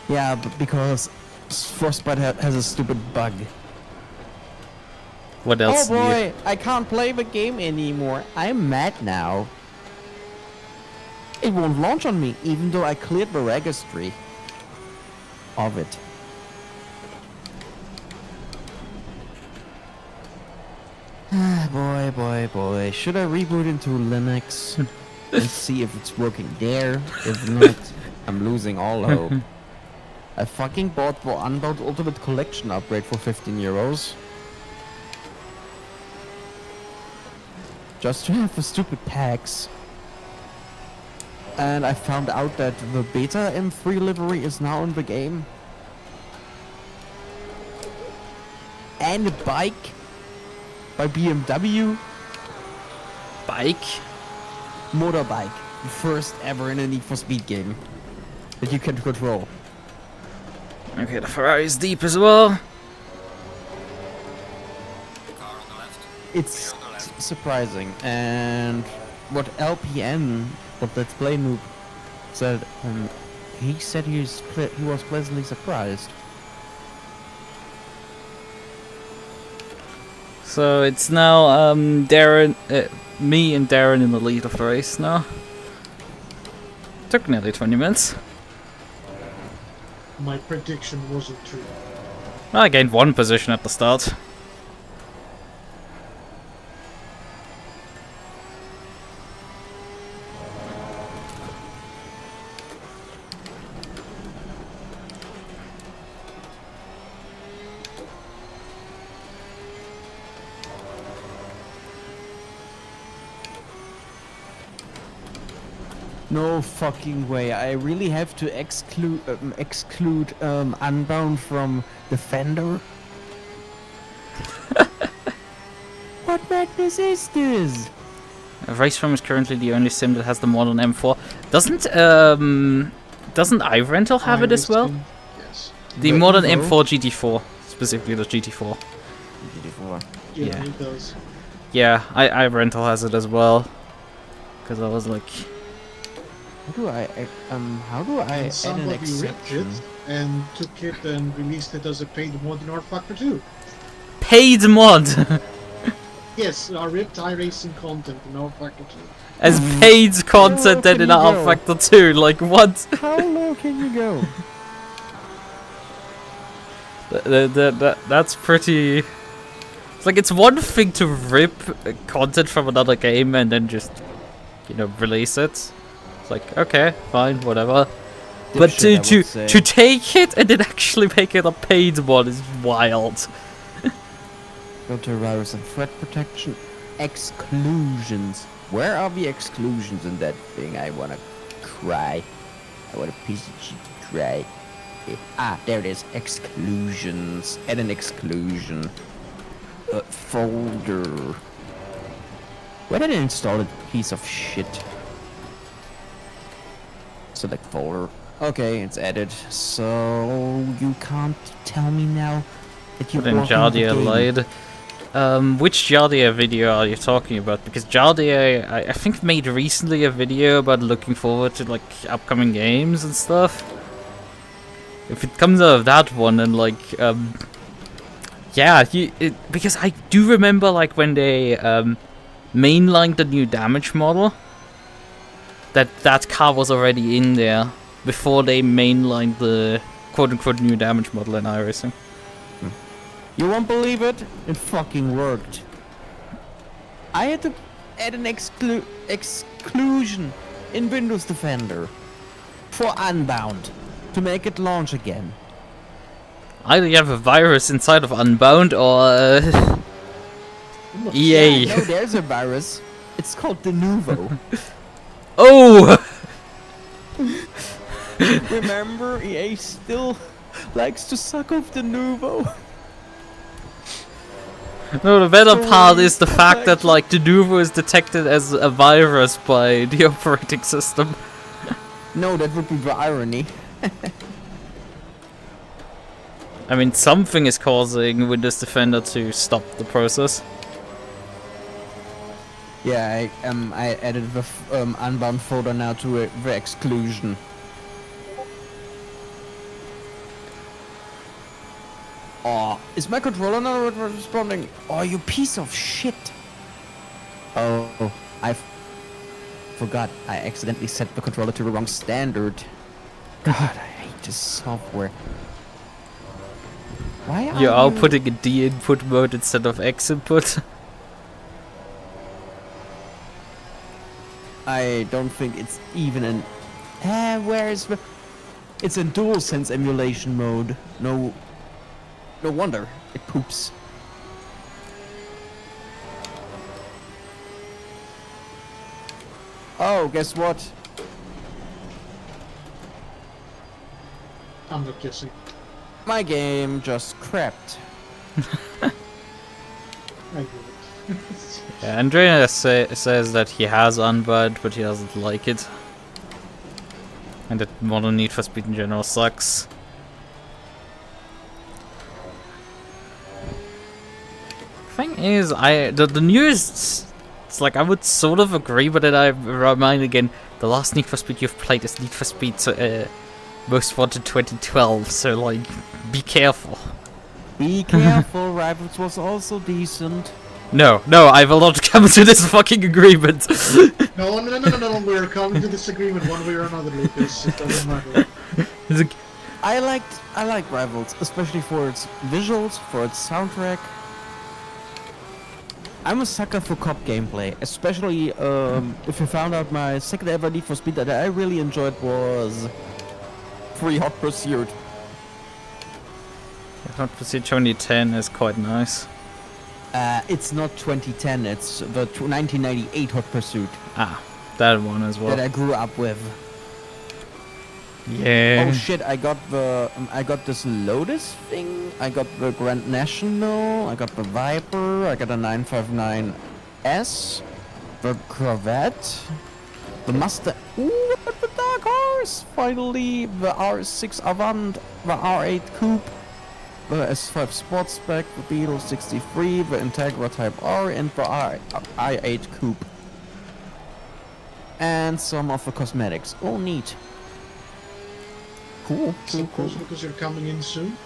Yeah, but because Frostbite has a stupid bug. What else? Oh boy, I can't play the game anymore. I'm mad now. It won't launch on me, even though I cleared the registry of it. Boy. Should I reboot into Linux and see if it's working there? If not, I'm losing all hope. I fucking bought the Unbound Ultimate Collection upgrade for 15 euros. Just to have the stupid packs. And I found out that the Beta M3 livery is now in the game. And a bike by BMW. Bike? Motorbike. The first ever in a Need for Speed game that you can control. Okay, the Ferrari's deep as well. Car on the left. It's Clear on the left. surprising. And what LPN, what Let's Play Noob, said, he said he was pleasantly surprised. So it's now Darren, me and Darren in the lead of the race now. Took nearly 20 minutes. My prediction wasn't true. Well, I gained 1 position at the start. No fucking way. I really have to exclude Unbound from Defender? What madness is this? Raceform is currently the only sim that has the modern M4. Doesn't iRental have it as well? Yes. The modern M4 GT4, specifically the GT4. GT4. Yeah. It does. Yeah, I rental has it as well. Because I was like, How do I And add an somebody ripped exception? it and took it and released it as a paid mod in R Factor 2. paid mod! Yes, ripped iRacing content in R Factor 2. As paid content can then in you R go? Factor 2, like what? How low can you go? That's pretty... It's like, it's one thing to rip content from another game and then just, you know, release it. It's like, okay, fine, whatever. But to take it and then actually make it a paid mod is wild. Go to virus and threat protection. Exclusions. Where are the exclusions in that thing? I wanna cry. I want a piece of shit to cry. Ah, there it is. Exclusions. Add an exclusion. Folder. Where did I install a piece of shit? Select folder. Okay, it's added. So you can't tell me now that you But then blocked the Jardia game. lied. Which Jardia video are you talking about? Because Jardia, I think, made recently a video about looking forward to like upcoming games and stuff. If it comes out of that one, then like, yeah, because I do remember like when they mainlined the new damage model, that car was already in there before they mainlined the quote-unquote new damage model in iRacing. You won't believe it? It fucking worked. I had to add an exclusion in Windows Defender for Unbound to make it launch again. Either you have a virus inside of Unbound or EA. Yeah, no, there's a virus. It's called the Nuvo. Oh! Remember, EA still likes to suck off the Nuvo. No, the better part is the fact that like the Nuvo is detected as a virus by the operating system. No, that would be the irony. I mean, something is causing Windows Defender to stop the process. Yeah, I added the Unbound folder now to the exclusion. Oh, is my controller not responding? Oh, you piece of shit! Oh, I forgot. I accidentally set the controller to the wrong standard. God, I hate this software. Why are You're outputting in D input mode instead of X input. I don't think it's even an... where is the... It's in DualSense emulation mode. No wonder it poops. Oh, guess what? I'm not guessing. My game just crapped. I get it. Yeah, Andrea says that he has Unbound, but he doesn't like it. And that modern Need for Speed in general sucks. Thing is, the newest, it's like I would sort of agree, but then I remind again, the last Need for Speed you've played is Need for Speed Most Wanted 2012, so like, be careful. Be careful, Rivals was also decent. No, I will not come to this fucking agreement. No, we're coming to this agreement one way or another, Lucas. It doesn't matter. It's like, I like Rivals, especially for its visuals, for its soundtrack. I'm a sucker for cop gameplay, especially if you found out my second ever Need for Speed that I really enjoyed was Free Hot Pursuit. Hot Pursuit 2010 is quite nice. It's not 2010, it's the 1998 Hot Pursuit Ah, that one as well. that I grew up with. Yeah. Oh shit, I got this Lotus thing, I got the Grand National, I got the Viper, I got a 959S, the Corvette, the Mustang. Ooh, what the Dark Horse? cars. Finally, the R6 Avant, the R8 Coupe, the S5 Sports Spec, the Beetle 63, the Integra Type R, and the i8 Coupe. And some of the cosmetics. Oh, neat. Cool, cool, cool. Because you're coming in soon.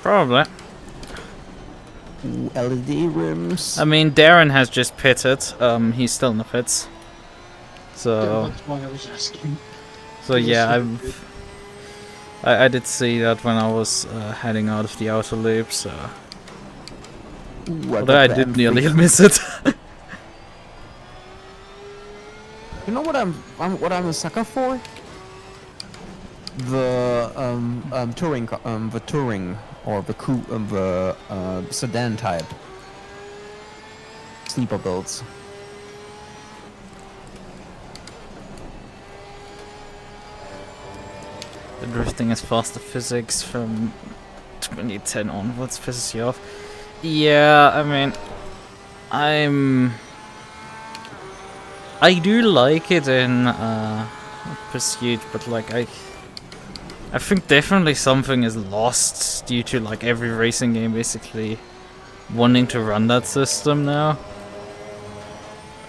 Probably. Ooh, LED rims. I mean, Darren has just pitted. He's still in the pits. Yeah, So, that's why I was asking. yeah, I did see that when I was heading out of the outer loop. So, Ooh, although I got the did M3. nearly miss it. You know what I'm a sucker for? The touring or the coupe, the sedan type sleeper builds. The drifting is faster physics from 2010 onwards pisses you off. Yeah, I mean, I do like it in Pursuit, but like I think definitely something is lost due to like every racing game basically wanting to run that system now.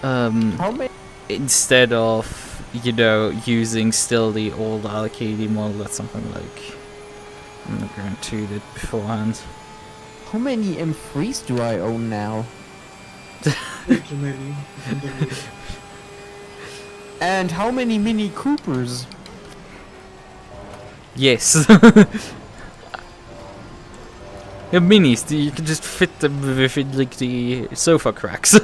How many? Instead of, you know, using still the old arcade model, that's something like Underground 2 did beforehand. How many M3s do I own now? Way too many. And how many Mini Coopers? Yes. Yeah, minis, you can just fit them within like the sofa cracks.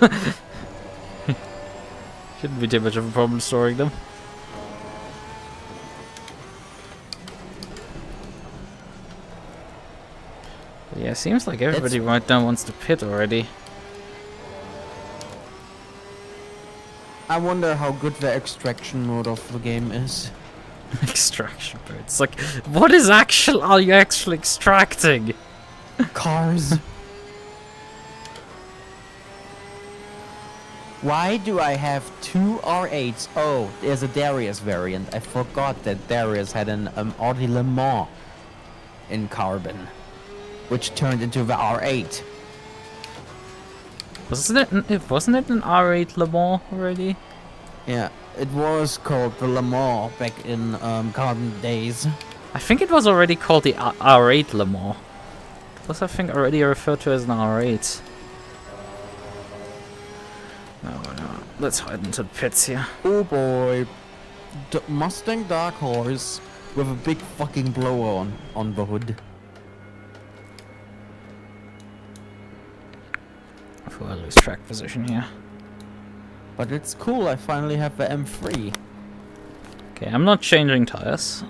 Shouldn't be too much of a problem storing them. But yeah, seems like everybody right now wants to pit already. I wonder how good the extraction mode of the game is. Extraction mode. It's like, what is are you actually extracting? Cars. Why do I have two R8s? Oh, there's a Darius variant. I forgot that Darius had an Audi Le Mans in carbon, which turned into the R8. Wasn't it an R8 Le Mans already? Yeah, it was called the Le Mans back in carbon days. I think it was already called the R8 Le Mans. It was, I think, already referred to as an R8. No. Let's hide into the pits here. Oh boy, Mustang Dark Horse with a big fucking blower on the hood. Before I lose track position here. But it's cool, I finally have the M3. Okay, I'm not changing tires.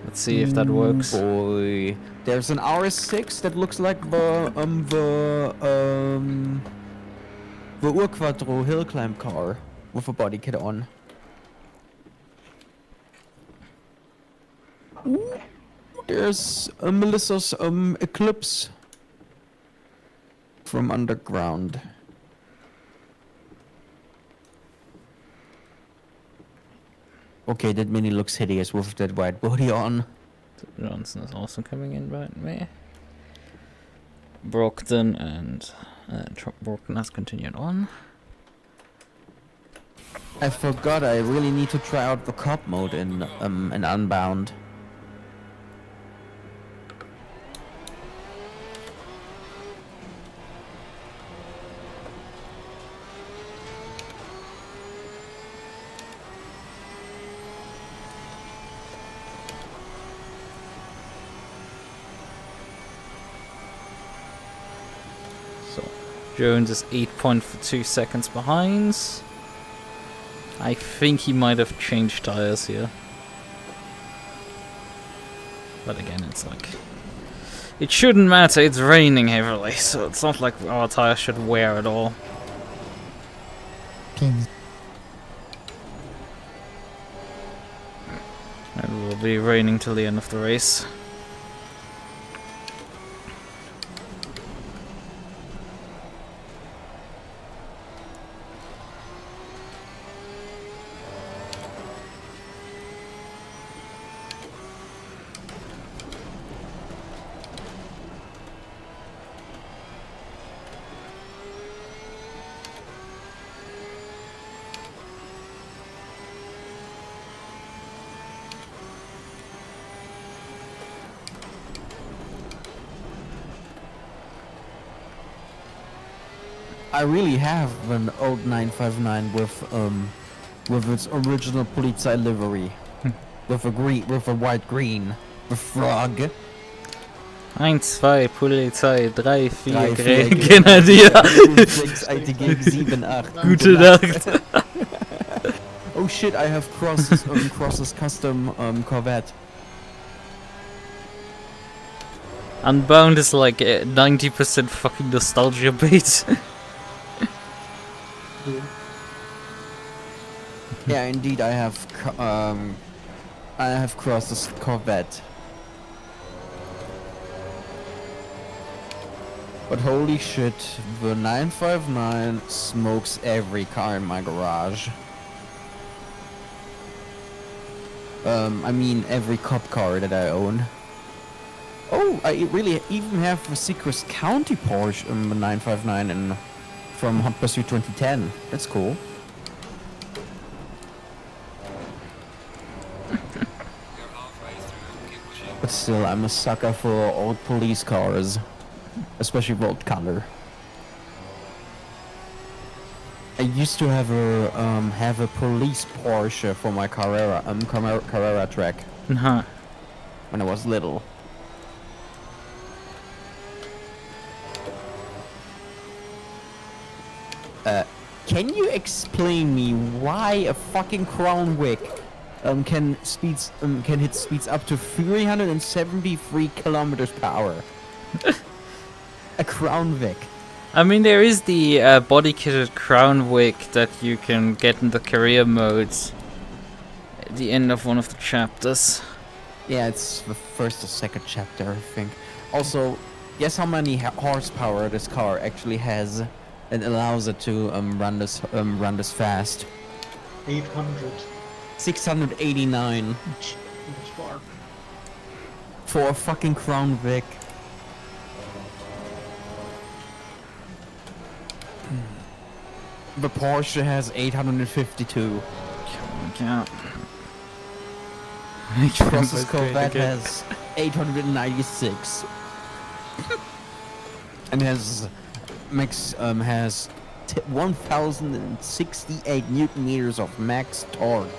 Let's see if that works. Boy, there's an RS6 that looks like the Urquadro hill climb car with a body kit on. Ooh, there's Melissa's Eclipse from underground. Okay, that Mini looks hideous with that white body on. Johnson is also coming in right me. Brockton and Brockton has continued on. I forgot I really need to try out the cop mode in Unbound. Jones is 8.2 seconds behind. I think he might have changed tires here. But again, it's like... it shouldn't matter, it's raining heavily, so it's not like our tires should wear at all. It will be raining till the end of the race. I really have an old 959 with its original Polizei livery, with a white green, the frog. 1, 2, Polizei, 3, 4, 3, 4, Grenadier. 6, ITG, 7, 8. Gute Nacht. Oh shit, I have Cross's custom Corvette. Unbound is like 90% fucking nostalgia bait. Yeah, indeed, I have Cross's Corvette. But holy shit, the 959 smokes every car in my garage. I mean every cop car that I own. Oh, I really even have a Secret County Porsche the 959 from Hot Pursuit 2010. That's cool. You're halfway through Kick Machine. But still, I'm a sucker for old police cars, especially old color. I used to have a police Porsche for my Carrera track Huh. when I was little. Can you explain me why a fucking Crown Vic can hit speeds up to 373 kilometers per hour? A Crown Vic. I mean, there is the body-kitted Crown Vic that you can get in the career modes at the end of one of the chapters. Yeah, it's the first or second chapter, I think. Also, guess how many horsepower this car actually has and allows it to run this fast? 800. 689 Spark. for a fucking Crown Vic. The Porsche has 852. Yeah. Cross's Corvette has 896. And has 1068 Newton meters of max torque.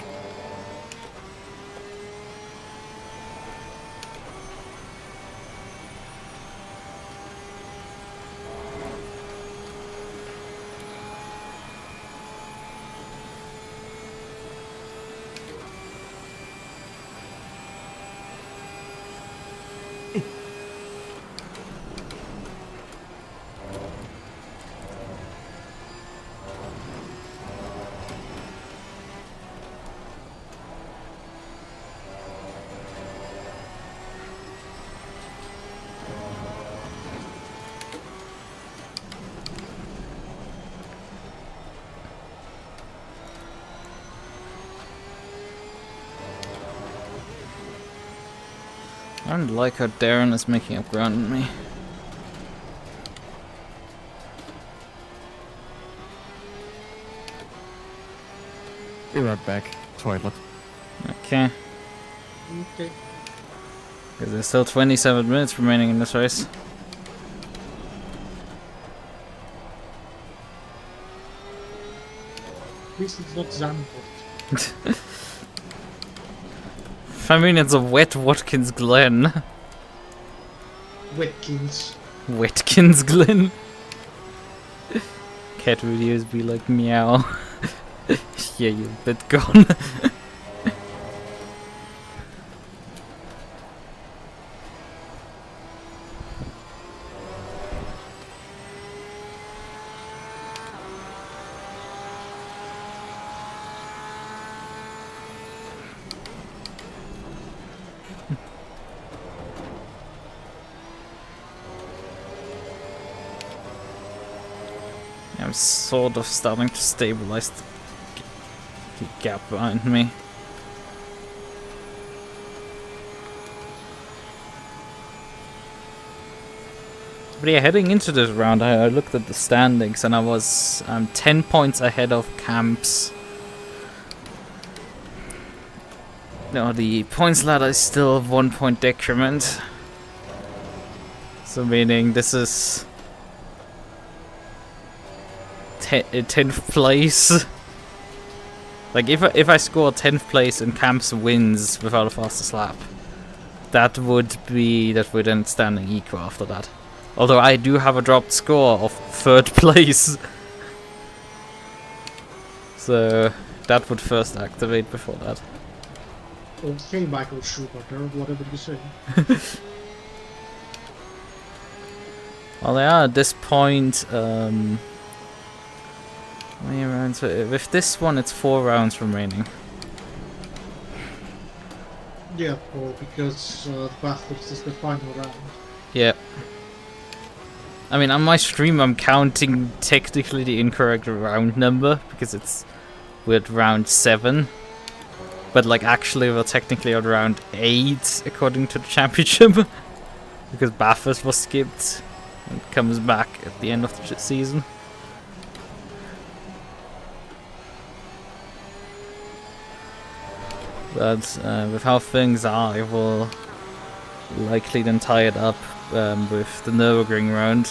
I don't like how Darren is making up ground on me. Be right back. Toilet. Okay. Okay. Because there's still 27 minutes remaining in this race. At least it's not Zandvoort. I mean, it's a wet Watkins Glen. Watkins. Watkins Glen. Cat videos be like meow. Yeah, you bit gone. I'm sort of starting to stabilize the gap behind me. But yeah, heading into this round, I looked at the standings and I was 10 points ahead of Camps. No, the points ladder is still 1 point decrement. So meaning this is 10th place. Like if I score 10th place and Camps wins without a fastest lap, that would end standing equal after that. Although I do have a dropped score of 3rd place. So that would first activate before that. Okay, Michael Schumacher, whatever you say. Well, they are at this point. Many rounds? With this one, it's 4 rounds remaining. Yeah, well, because Bathurst is the final round. Yeah. I mean, on my stream, I'm counting technically the incorrect round number because it's with round 7. But like, actually, we're technically at round 8 according to the championship because Bathurst was skipped and comes back at the end of the season. But with how things are, I will likely then tie it up with the Nürburgring round.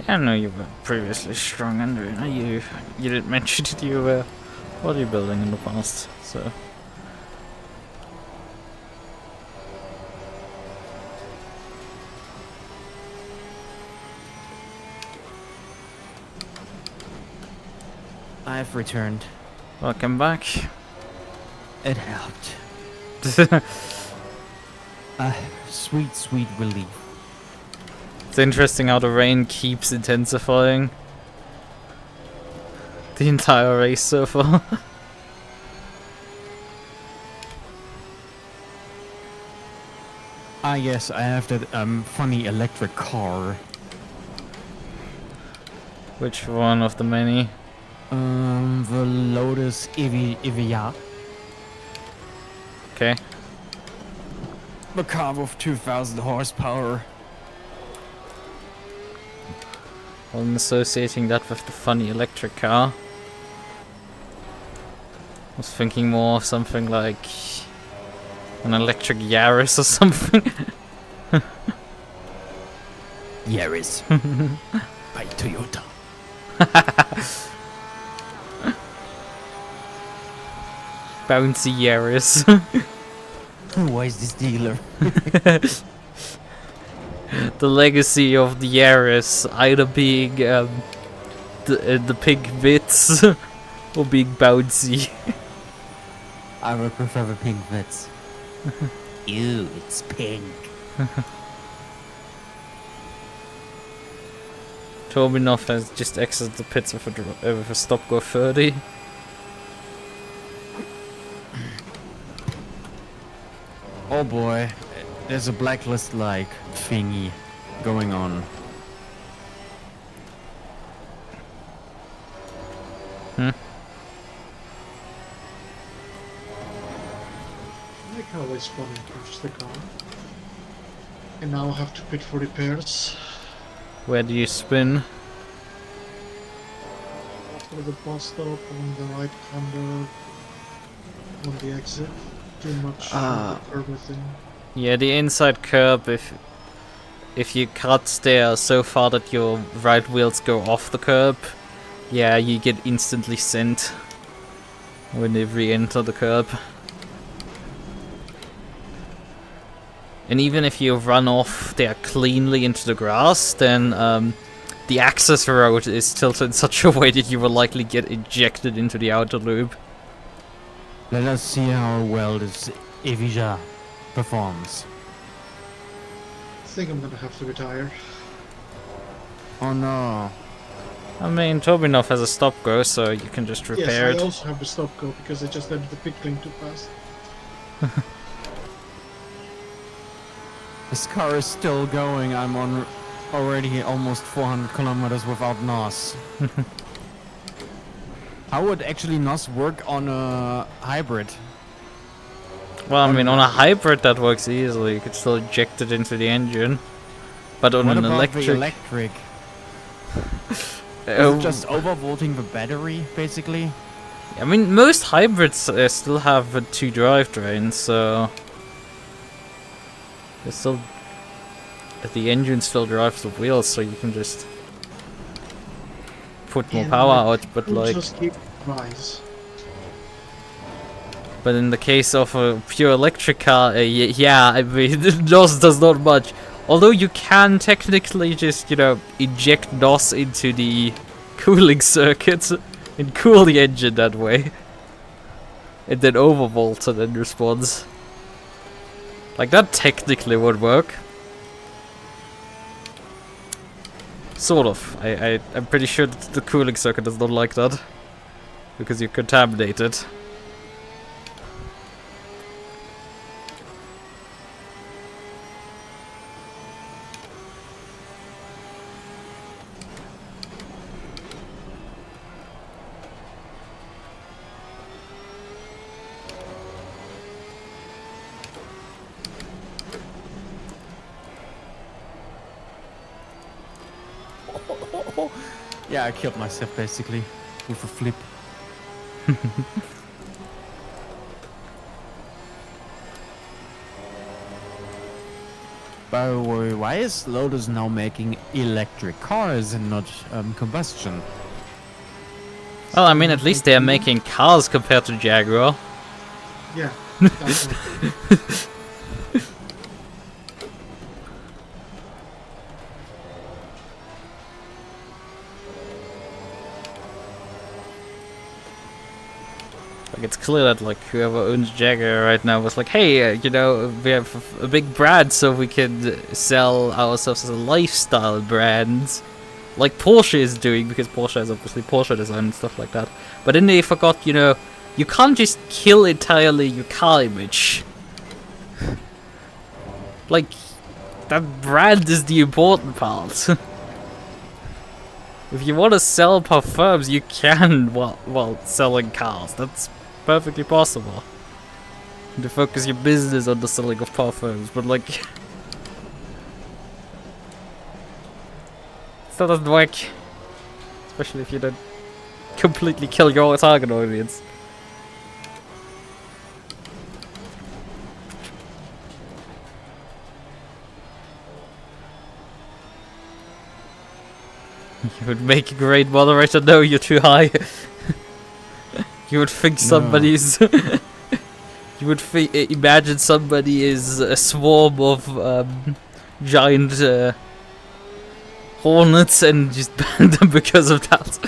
I know you were previously strong, Andrew. You didn't mention that you were bodybuilding in the past, so. I've returned. Welcome back. It helped. Sweet, sweet relief. It's interesting how the rain keeps intensifying the entire race so far. Ah yes, I have that funny electric car. Which one of the many? The Lotus Evija. Okay. The car with 2,000 horsepower. Well, I'm associating that with the funny electric car. I was thinking more of something like an electric Yaris or something. Yaris. By Toyota. Bouncy Yaris. Why is this dealer? The legacy of the Yaris either being the pink bits or being bouncy. I would prefer the pink bits. Ew, it's pink. Tominov has just exited the pits with a stop go 30. Oh boy, there's a blacklist-like thingy going on. Hmm? I like how I spawn and purchase the car. And now I have to pit for repairs. Where do you spin? After the bus stop, on the right hander, on the exit. Too much curb thing. Yeah, the inside curb, if you cut there so far that your right wheels go off the curb, yeah, you get instantly sent when they re-enter the curb. And even if you run off there cleanly into the grass, then the access road is tilted in such a way that you will likely get ejected into the outer loop. Let us see how well this Evija performs. I think I'm gonna have to retire. Oh no. I mean, Tobinov has a stop go, so you can just repair Yes, it. I also have a stop go because I just entered the pit lane too fast. This car is still going. I'm on already almost 400 kilometers without NOS. How would actually NOS work on a hybrid? Well, I mean, on a hybrid that works easily. You could still inject it into the engine. But on What an about electric... the electric? Is it just overvolting the battery, basically? I mean, most hybrids still have 2 drivetrains, so... It's still... The engine still drives the wheels, so you can just... put more power out, but like... Just keep rise. But in the case of a pure electric car, yeah, I mean, NOS does not much. Although you can technically just, you know, inject NOS into the cooling circuits and cool the engine that way. And then overvolt it in response. Like, that technically would work. Sort of. I'm pretty sure that the cooling circuit is not like that. Because you contaminate it. Yeah, I killed myself basically with a flip. By the way, why is Lotus now making electric cars and not combustion? Well, I mean, at least they're making cars compared to Jaguar. Yeah. That's right. Like, it's clear that, like, whoever owns Jaguar right now was like, hey, you know, we have a big brand, so we can sell ourselves as a lifestyle brand. Like Porsche is doing, because Porsche is obviously Porsche design and stuff like that. But then they forgot, you know, you can't just kill entirely your car image. Like, that brand is the important part. If you want to sell parfums, you can while selling cars. That's perfectly possible. To focus your business on the selling of parfums, but like... that doesn't work. Especially if you don't completely kill your target audience. You would make a great moderator. No, you're too high. You would think somebody's... you would imagine somebody is a swarm of giant hornets and just ban them because of that.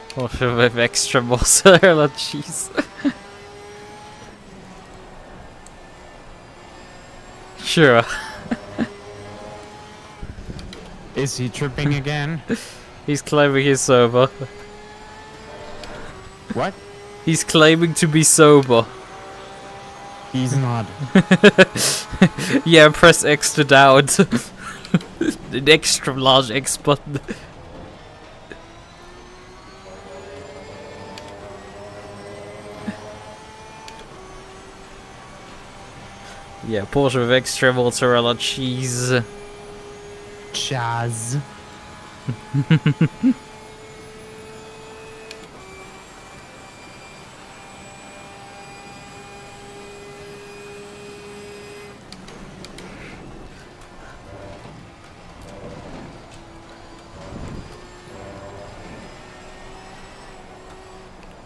Porsche with extra mozzarella cheese. Sure. Is he tripping again? He's claiming he's sober. What? He's claiming to be sober. He's not. Yeah, press X to down. An extra large X button. Yeah, Porsche with extra mozzarella cheese. Chaz.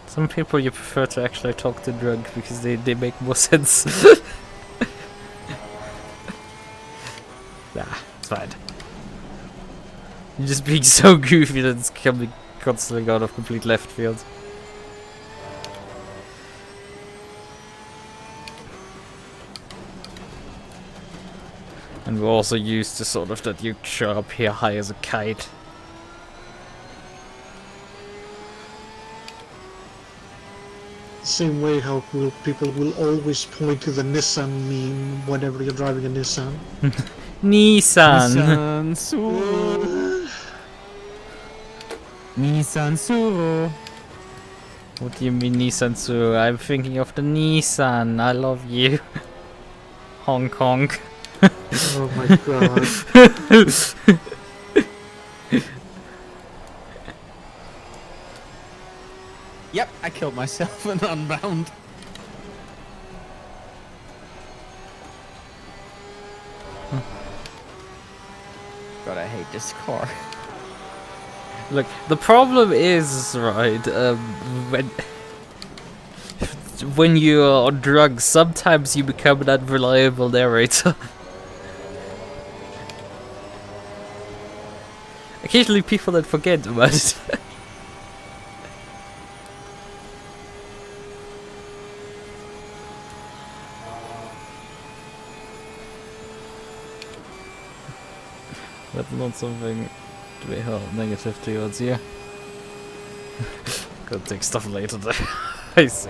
Some people you prefer to actually talk to drunk because they make more sense. Nah, it's fine. You're just being so goofy that it's coming constantly out of complete left field. And we're also used to sort of that you show up here high as a kite. Same way how people will always point to the Nissan meme whenever you're driving a Nissan. Nissan. Nissan Suro. Nissan Suro. What do you mean Nissan Suru? I'm thinking of the Nissan. I love you. Hong Kong. Oh my god. Yep, I killed myself in Unbound. God, I hate this car. Look, the problem is, right, when you're on drugs, sometimes you become an unreliable narrator. Occasionally people that forget about it. That's not something to be held negative towards you. Gotta take stuff later though. I see.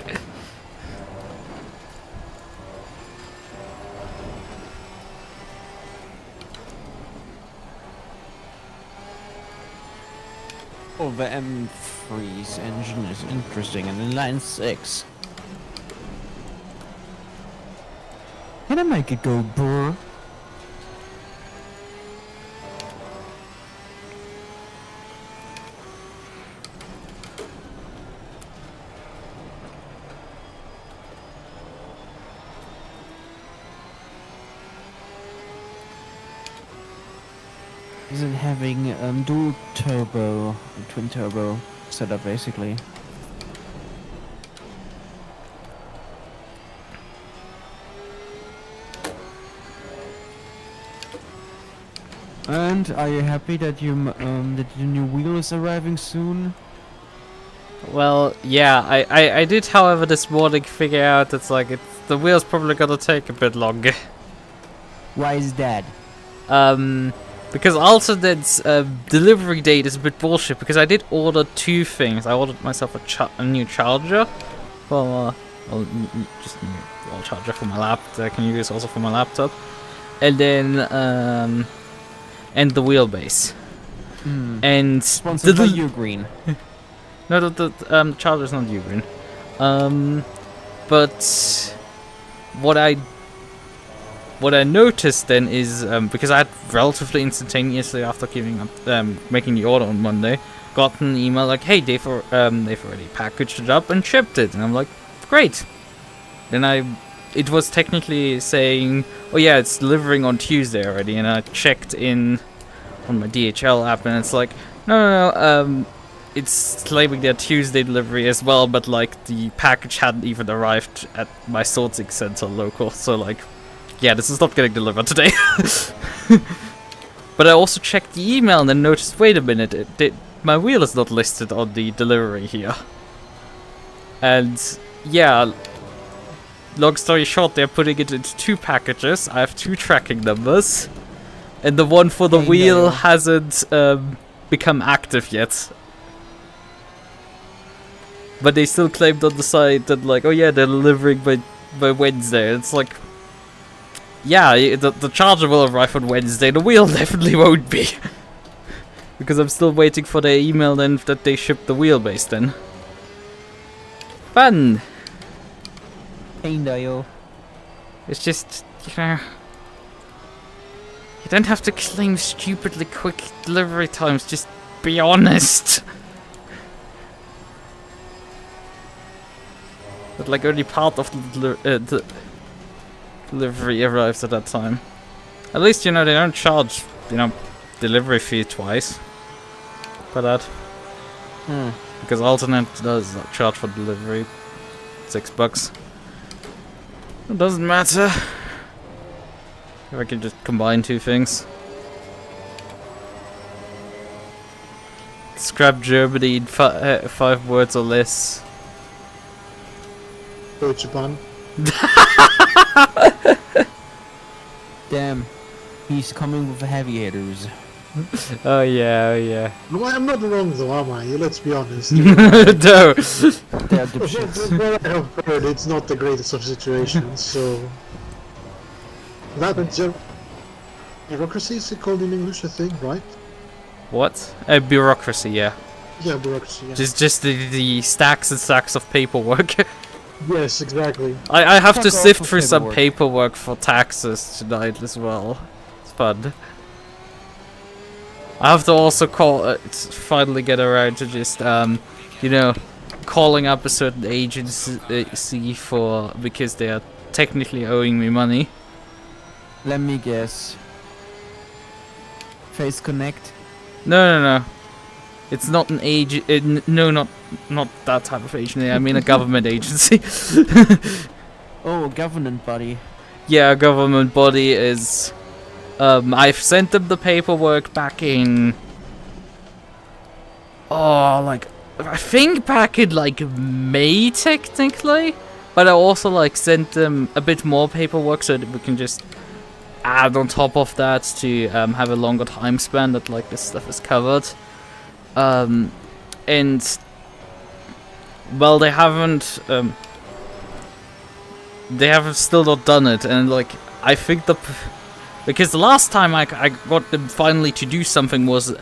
Oh, the M3's engine is interesting, and in line 6. Can I make it go brr? Isn't having dual turbo, twin turbo setup basically. And are you happy that that your new wheel is arriving soon? Well, yeah, I did, however, this morning figure out that the wheel's probably gonna take a bit longer. Why is that? Because alternate delivery date is a bit bullshit, because I did order two things. I ordered myself a new charger, for just a new charger for my laptop that I can use also for my laptop, and then and the wheelbase. And Sponsored by Ugreen. No, the charger's not Ugreen. But what I noticed then is, because I had relatively instantaneously after making the order on Monday, got an email like, hey, they've already packaged it up and shipped it. And I'm like, great. Then it was technically saying, oh yeah, it's delivering on Tuesday already. And I checked in on my DHL app and it's like, no, it's claiming their Tuesday delivery as well, but like the package hadn't even arrived at my sorting center local. So yeah, this is not getting delivered today. But I also checked the email and then noticed, wait a minute, my wheel is not listed on the delivery here. And yeah, long story short, they're putting it into two packages. I have two tracking numbers, and the one for the wheel hasn't become active yet. But they still claimed on the side that oh yeah, they're delivering by Wednesday. It's like, yeah, the charger will arrive on Wednesday, the wheel definitely won't be. Because I'm still waiting for their email then that they ship the wheelbase then. Fun! It's just, you don't have to claim stupidly quick delivery times, just be honest. But only part of the delivery arrives at that time. At least, they don't charge, delivery fee twice for that. Because alternate does not charge for delivery. $6. It doesn't matter. If I can just combine two things. Scrap Germany in 5 words or less. Deutsche Bahn. Damn, he's coming with the heavy hitters. Oh yeah. No, I'm not wrong though, am I? Let's be honest. No. They are dipshits. What I have heard, it's not the greatest of situations, so... That and Bureaucracy is it called in English, I think, right? What? Bureaucracy, yeah. Yeah, bureaucracy. Yeah. Just the stacks and stacks of paperwork. Yes, exactly. I have Fuck to off sift with through some paperwork. paperwork for taxes tonight as well. It's fun. I have to also finally get around to just, you know, calling up a certain agency because they are technically owing me money. Let me guess. Face Connect. No. It's not an no, not that type of agency. I mean a government agency. Oh, government body. Yeah, a government body is. I've sent them the paperwork back in. Oh, like I think back in like May technically, but I also like sent them a bit more paperwork so that we can just add on top of that to have a longer time span that like this stuff is covered. And well, they haven't still not done it, and like I think because the last time I got them finally to do something was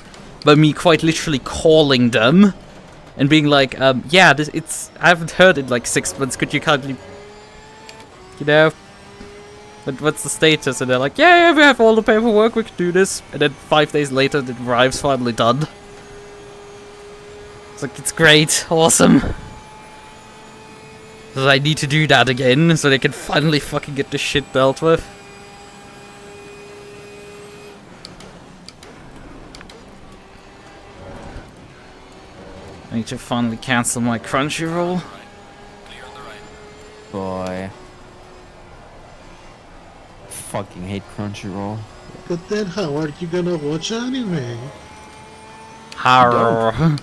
by me quite literally calling them and being like, yeah, I haven't heard in like 6 months. Could you kindly, you know, what's the status? And they're like, yeah, we have all the paperwork. We can do this. And then 5 days later, the drive's finally done. It's like, it's great, awesome. So I need to do that again, so they can finally fucking get this shit dealt with. I need to finally cancel my Crunchyroll. Clear on the right. Boy. Fucking hate Crunchyroll. But then how are you gonna watch anime? Harr.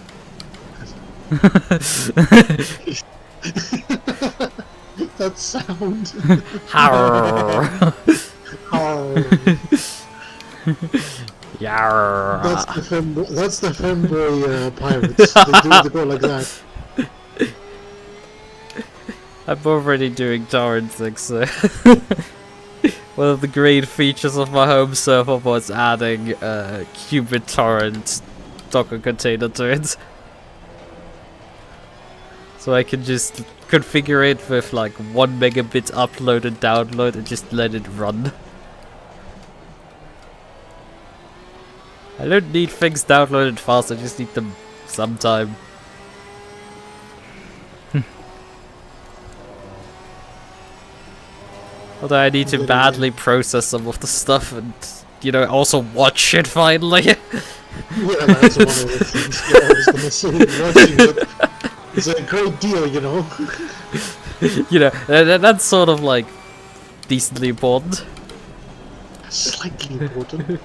That sound. Harr. Oh, Yarr. that's the femboy pirates. They go like that. I'm already doing torrenting, so one of the great features of my home server was adding a Qubit torrent Docker container to it. So I can just configure it with like 1 megabit upload and download and just let it run. I don't need things downloaded fast, I just need them sometime. Although I need to badly process some of the stuff and, you know, also watch it finally. Yeah, that's one of the things. Yeah, I was gonna say watching it. It's a great deal, you know. You know, that's sort of like decently important. Slightly important.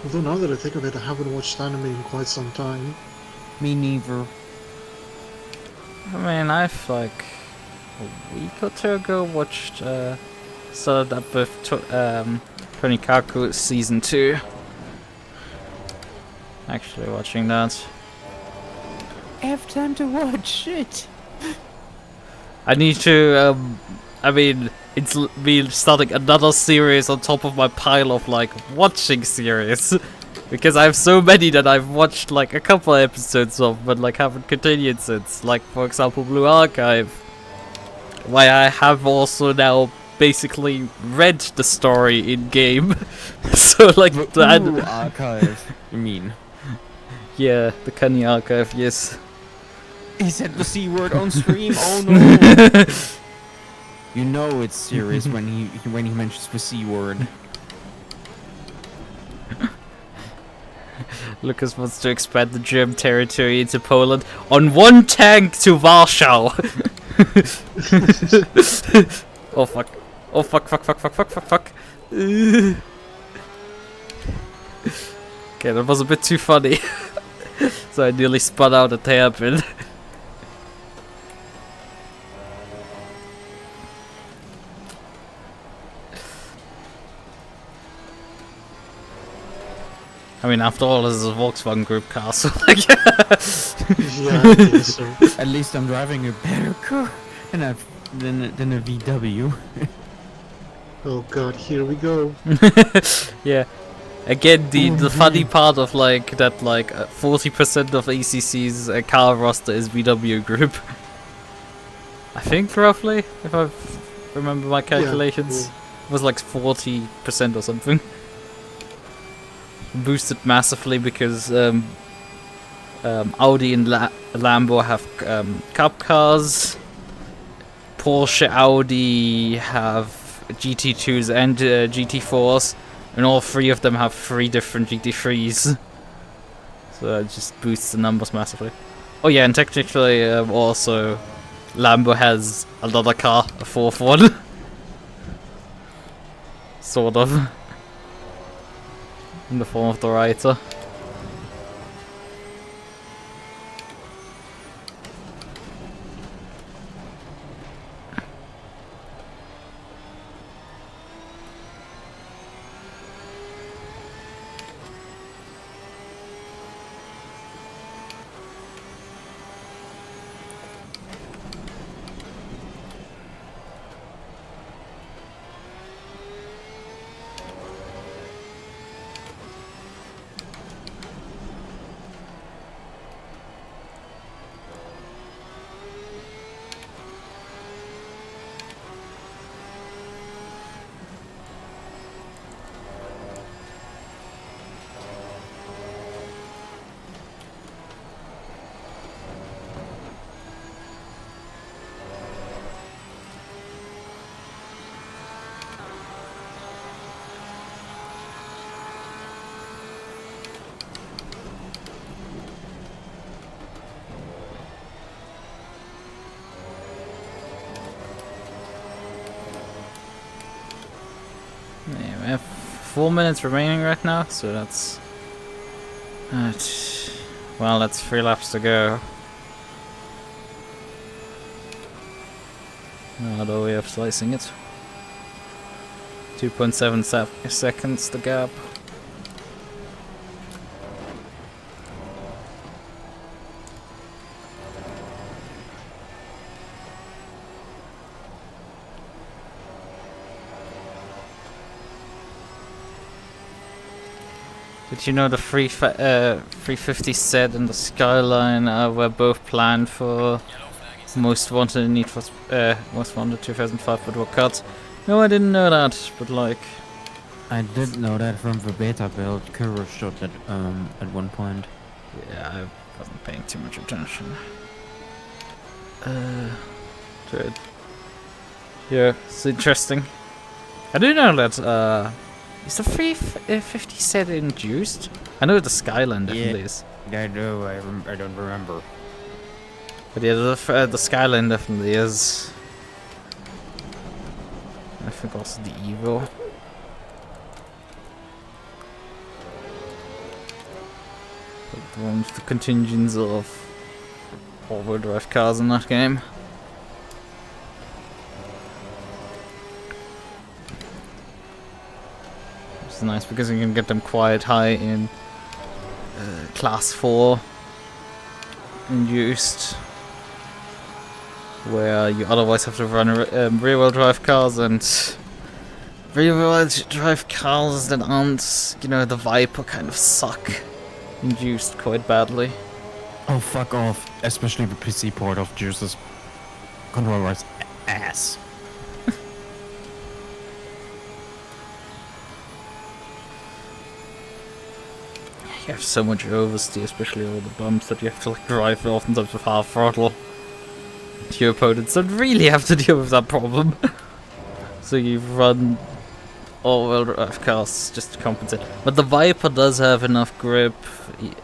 Although now that I think of it, I haven't watched anime in quite some time. Me neither. I mean, I've like a week or two ago watched, started up with Tonikaku Season 2. Actually watching that. I have time to watch shit. I need to, I mean, it's me starting another series on top of my pile of like watching series. Because I have so many that I've watched like a couple episodes of, but like haven't continued since. Like for example, Blue Archive. Why I have also now basically read the story in game. So like Blue Archive. You mean? Yeah, the Cunny Archive. Yes. He said the C word on stream. Oh no! You know it's serious when he mentions the C word. Lucas wants to expand the German territory into Poland on 1 tank to Warsaw. Oh fuck. Oh fuck. Okay, that was a bit too funny. So I nearly spun out a hairpin. I mean, after all, this is a Volkswagen Group car, so like... Yeah, I guess so. At least I'm driving a better car than a VW. Oh god, here we go. Yeah. Again, the funny part of like that, like 40% of ACC's car roster is VW Group. I think roughly, if I remember my calculations, it was like 40% or something. Boosted massively because Audi and Lambo have cup cars. Porsche, Audi have GT2s and GT4s. And all three of them have 3 different GT3s. So it just boosts the numbers massively. Oh yeah, and technically also Lambo has another car, a 4th one. Sort of. In the form of the writer. Yeah, we have 4 minutes remaining right now, so that's... well, that's 3 laps to go. Although we have slicing it. 2.7 seconds the gap. Did you know the 350 set and the Skyline were both planned for Most Wanted and Most Wanted 2005 but were cut? No, I didn't know that, but like... I did know that from the beta build. Kuro showed that at one point. Yeah, I wasn't paying too much attention. Good. Yeah, it's interesting. I do know that, is the 350 set induced? I know the Skyline definitely is. I know, I don't remember. But yeah, the Skyline definitely is. I think also the Evo. But one of the contingents of all-wheel drive cars in that game. Which is nice because you can get them quite high in class 4 induced, where you otherwise have to run rear-wheel drive cars, and rear-wheel drive cars that aren't, you know, the Viper kind of suck induced quite badly. Oh, fuck off. Especially the PC port of Juice's controller's ass. You have so much oversteer, especially all the bumps, that you have to like drive oftentimes with half throttle. Your opponents don't really have to deal with that problem. So you run all-wheel drive cars just to compensate. But the Viper does have enough grip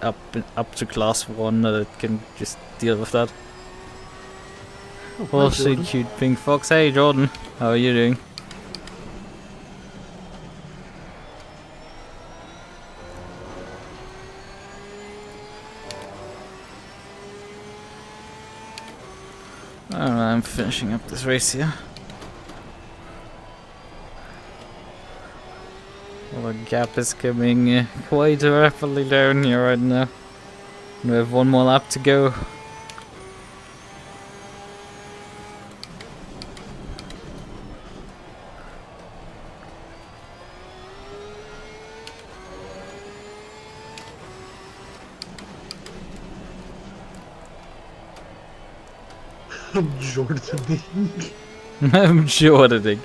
up to class 1 that it can just deal with that. Also cute pink fox. Hey Jordan, how are you doing? Alright, I'm finishing up this race here. Well, The gap is coming quite rapidly down here right now. We have one more lap to go. I'm Jordaning. I'm Jordaning.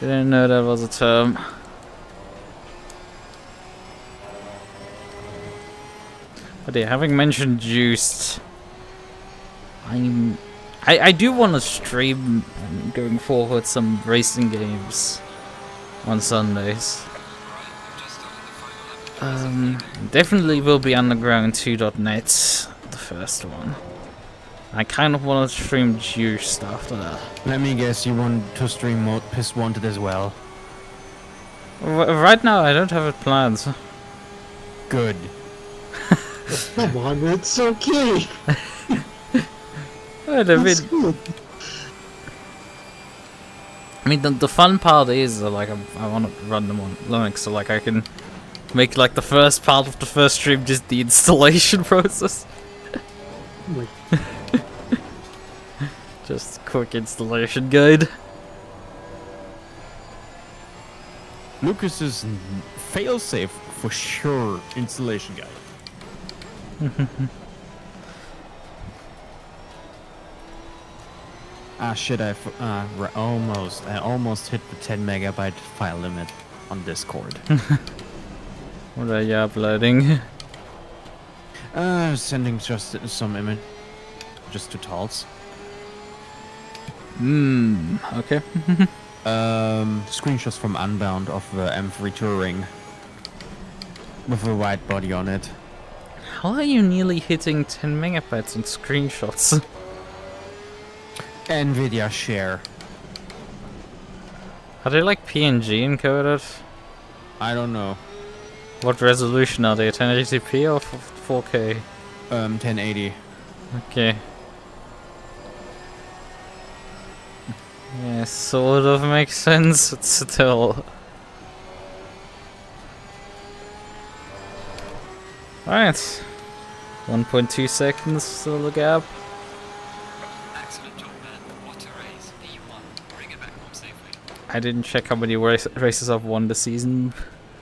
Didn't know that was a term. But yeah, having mentioned juiced, I do want to stream going forward some racing games on Sundays. Definitely will be Underground 2.net, the first one. I kind of want to stream juiced after that. Let me guess, you want to stream Piss Wanted as well? Right now, I don't have it planned. Good. Come on, it's okay. That's good. I mean, the fun part is like I want to run them on Linux, so like I can make like the first part of the first stream just the installation process. Wait. Just a quick installation guide. Lucas's failsafe for sure installation guide. Ah shit! I almost hit the 10 megabyte file limit on Discord. What are you uploading? Sending just some image, just to Tals. Okay. Screenshots from Unbound of the M3 Touring with a white body on it. How are you nearly hitting 10 megabytes on screenshots? Nvidia share. Are they like PNG encoded? I don't know. What resolution are they? 1080p or 4K? 1080. Okay. Yeah, sort of makes sense, but still. Alright. 1.2 seconds, still the gap. Excellent job, man. What a race. P1. Bring it back home safely. I didn't check how many races I've won this season,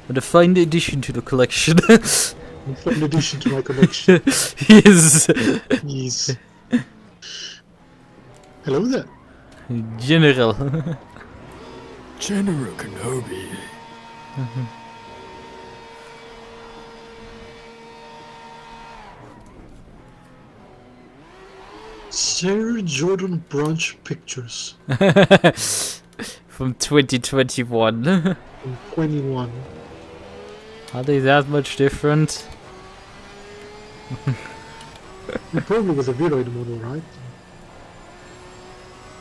but a fine addition to the collection. In addition to my collection. Yes. Yes. Hello there. General. General Kenobi. Sir Jordan Brunch Pictures. From 2021. In 21. Are they that much different? Probably with a Viroid model, right?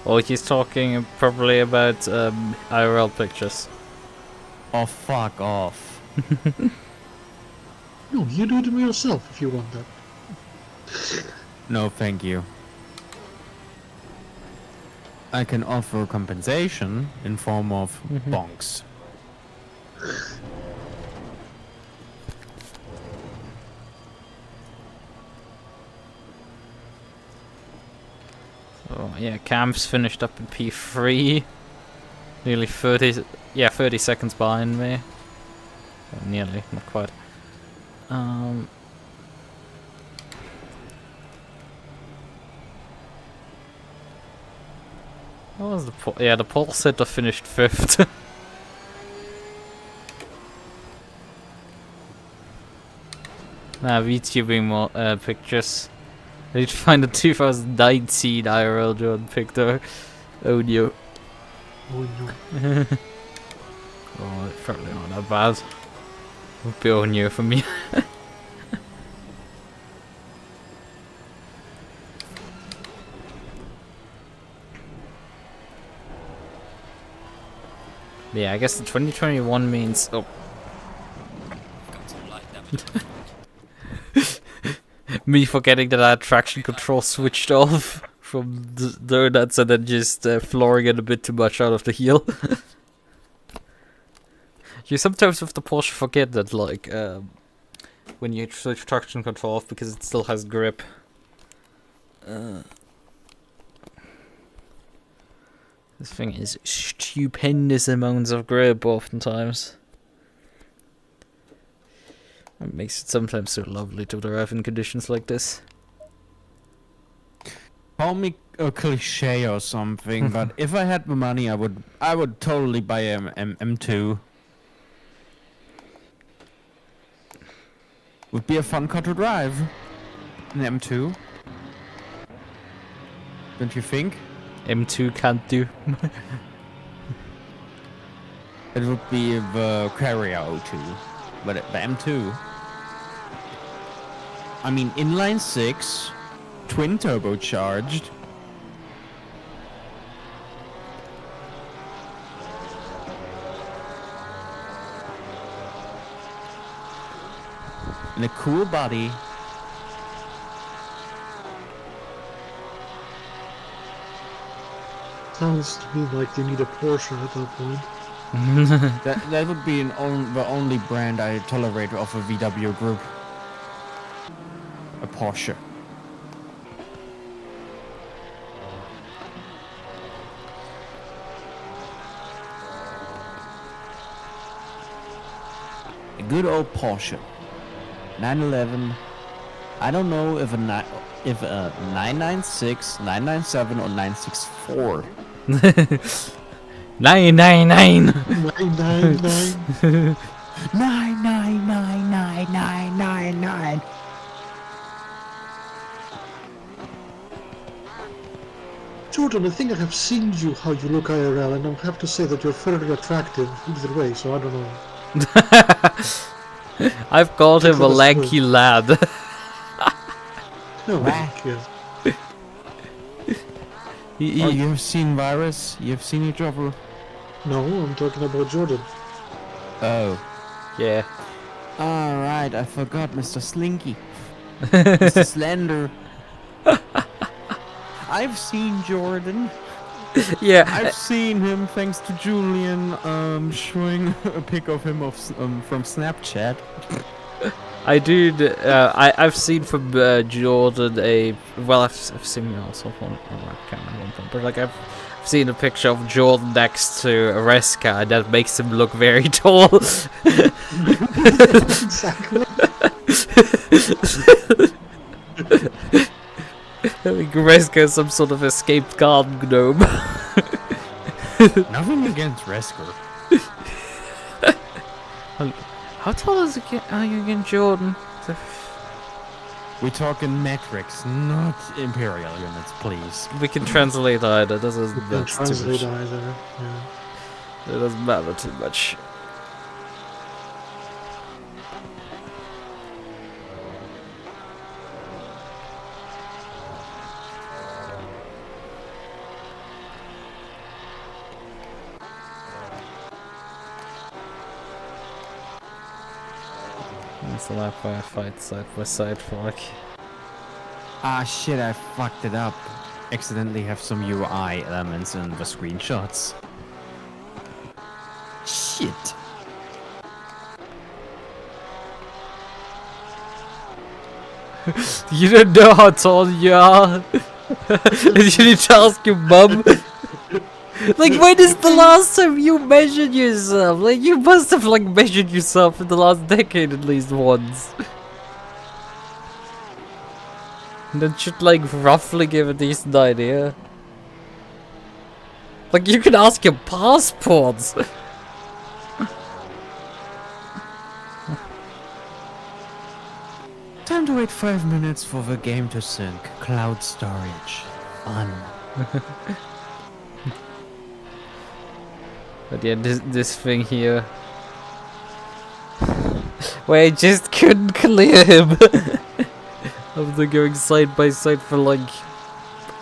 Oh, he's talking probably about IRL pictures. Oh, fuck off. No, you do them yourself if you want that. No, thank you. I can offer compensation in form of bonks. Oh yeah, Cam's finished up in P3. Nearly 30 seconds behind me. Well, nearly, not quite. What was the the pole sitter finished 5th. VTubing more pictures. I need to find a 2019 IRL Jordan picture. Audio. Oh no. Oh, it's probably not that bad. Would be all new for me. Yeah, I guess the 2021 means... Oh. Got some light damage. Me forgetting that I had traction control switched off from the donuts and then just flooring it a bit too much out of the heel. You sometimes with the Porsche forget that, like, when you switch traction control off because it still has grip. This thing is stupendous amounts of grip oftentimes. It makes it sometimes so lovely to drive in conditions like this. Call me a cliche or something, but if I had the money, I would totally buy an M2. Would be a fun car to drive. An M2. Don't you think? M2 can't do. It would be the Carrier O2, but the M2. I mean, inline 6, twin turbocharged. And a cool body. Sounds to me like you need a Porsche at that point. That would be the only brand I tolerate of a VW group. A Porsche. A good old Porsche. 911. I don't know if a 996, 997 or 964. 999. 999. 9999999. Jordan, I think I have seen you how you look IRL, and I have to say that you're fairly attractive either way, so I don't know. I've called him a lanky lad. No, thank you. Oh, you've seen Virus? You've seen each other? No, I'm talking about Jordan. Oh. Yeah. Alright, I forgot Mr. Slinky. Mr. Slender. I've seen Jordan. Yeah. I've seen him thanks to Julian showing a pic of him from Snapchat. I do. I've seen from Jordan I've seen him also from. I can't remember one, but like I've seen a picture of Jordan next to Reska, and that makes him look very tall. Exactly. I think Reska is some sort of escaped garden gnome. Nothing against Resker. How tall are you again, Jordan? We're talking metrics, not imperial units, please. We can translate either. This is Can't that's too translate much. either. Yeah. It doesn't matter too much. It's a lap by a fight side by side fork. Ah shit, I fucked it up. Accidentally have some UI elements in the screenshots. Shit. You don't know how tall you are. You need to ask your mum. Like, when is the last time you measured yourself? Like, you must have like measured yourself in the last decade at least once. That should like roughly give a decent idea. Like, you can ask your passports. Time to wait 5 minutes for the game to sync. Cloud storage. Fun. But yeah, this thing here, where I just couldn't clear him after going side by side for like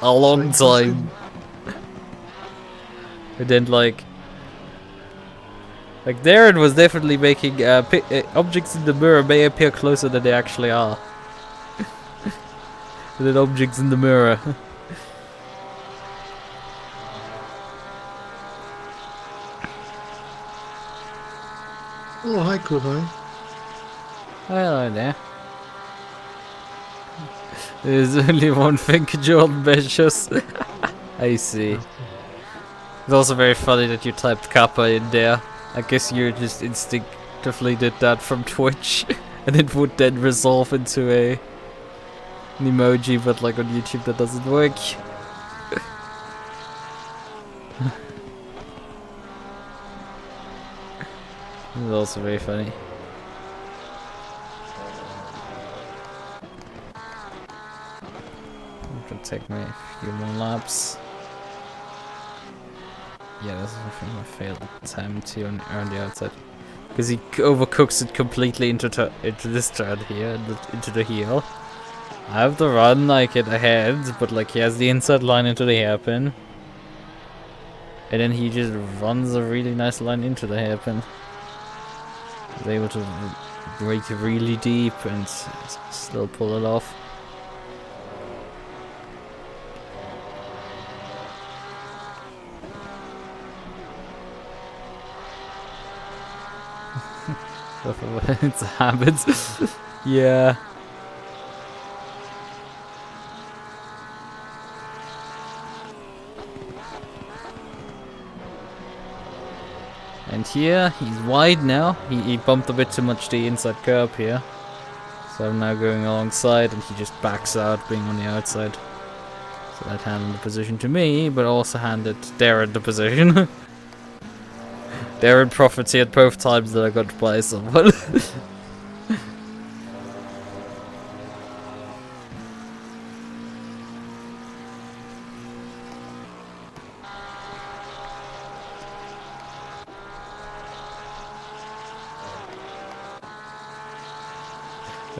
a long time. And then like Darren was definitely making objects in the mirror may appear closer than they actually are. And then objects in the mirror. Cool, huh? Hello there. There's only one thing Jordan measures. I see. It's also very funny that you typed kappa in there. I guess you just instinctively did that from Twitch, and it would then resolve into an emoji, but like on YouTube that doesn't work. It's also very funny. Could take me a few more laps. Yeah, this is I think my failed attempt here on the outside, because he overcooks it completely into this turn here, into the heel. I have the run like it ahead, but like he has the inside line into the hairpin, and then he just runs a really nice line into the hairpin. He's able to brake really deep and still pull it off. It's a habit. Yeah. And here, he's wide now. He bumped a bit too much the inside curb here. So I'm now going alongside and he just backs out, being on the outside. So that handed the position to me, but also handed Darren the position. Darren profiteered both times that I got to play someone.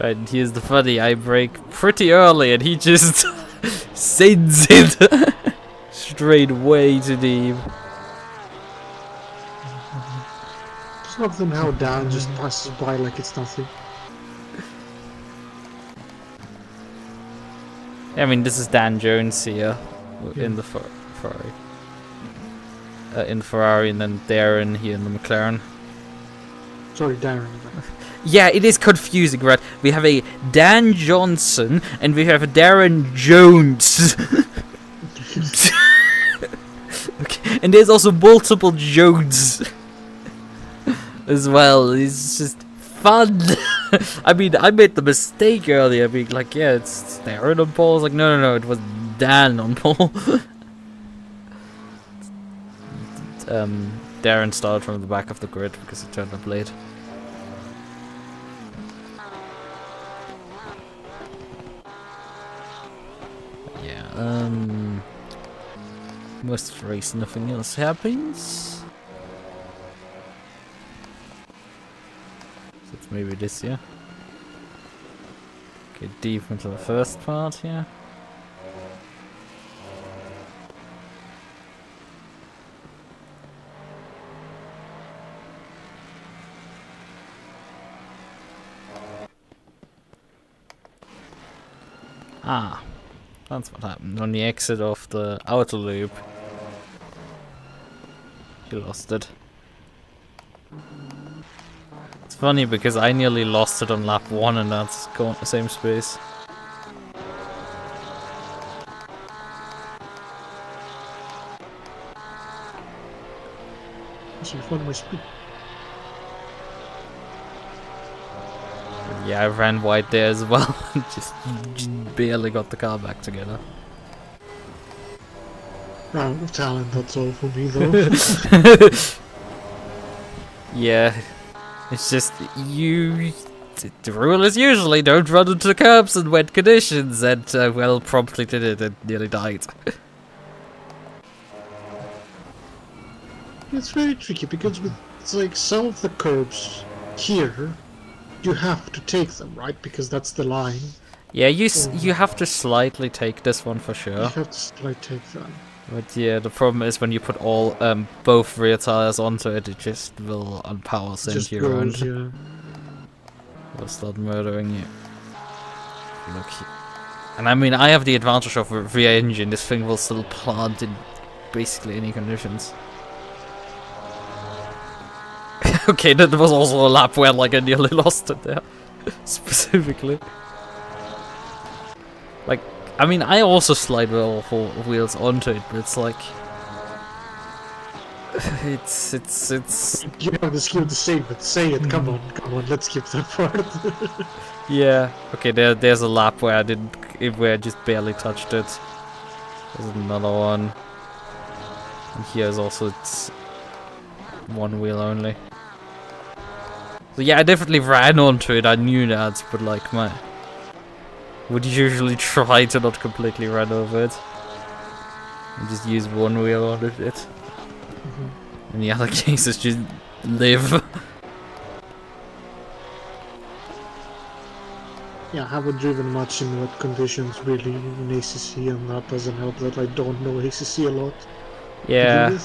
Right, and here's the funny, I brake pretty early and he just sends it straight way too deep. Just love them how Dan just passes by like it's nothing. I mean, this is Dan Jones here in the Ferrari. In the Ferrari, and then Darren here in the McLaren. Sorry, Darren. Yeah, it is confusing, right? We have a Dan Johnson and we have a Darren Jones. Okay. And there's also multiple Jones as well. It's just fun. I mean, I made the mistake earlier being like, yeah, it's Darren on pole. I was like, no, it was Dan on pole. Darren started from the back of the grid because he turned up late. Most race, nothing else happens. So it's maybe this year. Get deep into the first part here. Ah. That's what happened on the exit of the outer loop. You lost it. It's funny because I nearly lost it on lap 1 and that's going the same space. Actually, follow my speed. Yeah, I ran wide there as well. just barely got the car back together. Round of talent, that's all for me though. Yeah, it's just the rule is usually don't run into curbs in wet conditions, and well, promptly did it and nearly died. It's very tricky because it's like some of the curbs here, you have to take them, right? Because that's the line. Yeah, you have to slightly take this one for sure. You have to slightly take them. But yeah, the problem is when you put all both rear tires onto it, it just will unpower send you around. Yeah. It'll start murdering you. Look, and I mean, I have the advantage of a rear engine. This thing will still plant in basically any conditions. Okay, that was also a lap where like I nearly lost it there. Specifically. Like, I mean, I also slide with all four wheels onto it, but it's like... It's... You have the skill to save it. Say it. Come on. Let's skip that part. Yeah. Okay, there's a lap where where I just barely touched it. There's another one. And here's also it's one wheel only. So yeah, I definitely ran onto it, I knew that, but like would usually try to not completely run over it. And just use one wheel on it. In the other cases, just live. Yeah, I haven't driven much in wet conditions really in ACC, and that doesn't help that I don't know ACC a lot. Yeah.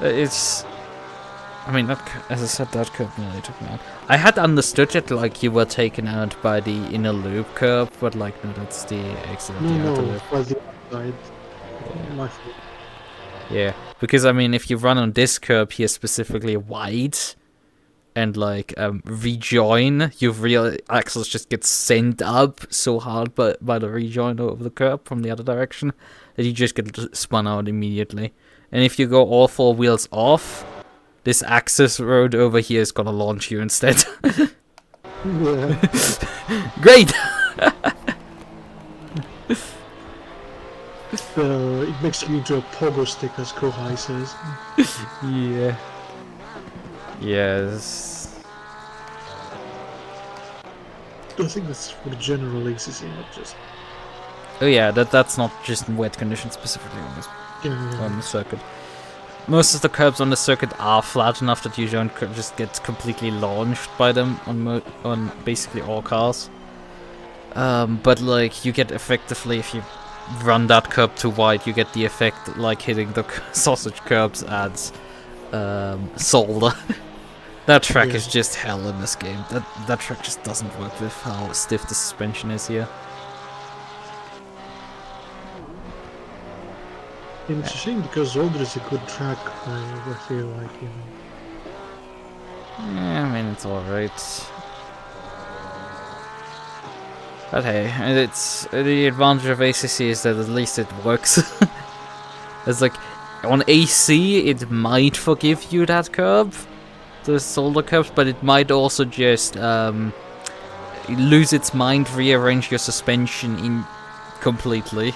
It's... I mean, as I said, that curb nearly took me out. I had understood it like you were taken out by the inner loop curb, but like, no, that's the exit of the outer loop. By the outside. My fault. Yeah, because I mean, if you run on this curb here specifically wide, and like rejoin, your real axles just get sent up so hard by the rejoin of the curb from the other direction that you just get spun out immediately. And if you go all four wheels off, this axis road over here is gonna launch you instead. Great! It makes you into a pogo stick, as Kohai says. Yeah. Yes. I think that's for the general ACC, not just... Oh yeah, that's not just in wet conditions specifically on this on the circuit. Most of the curbs on the circuit are flat enough that you don't just get completely launched by them on basically all cars. But like you get effectively, if you run that curb too wide, you get the effect like hitting the sausage curbs at Solder. That track is just hell in this game. That track just doesn't work with how stiff the suspension is here. And it's a shame because Solder is a good track, I feel like, you know. Yeah, I mean, it's alright. But hey, it's the advantage of ACC is that at least it works. It's like, on AC, it might forgive you that curb, the Solder curbs, but it might also just lose its mind, rearrange your suspension completely.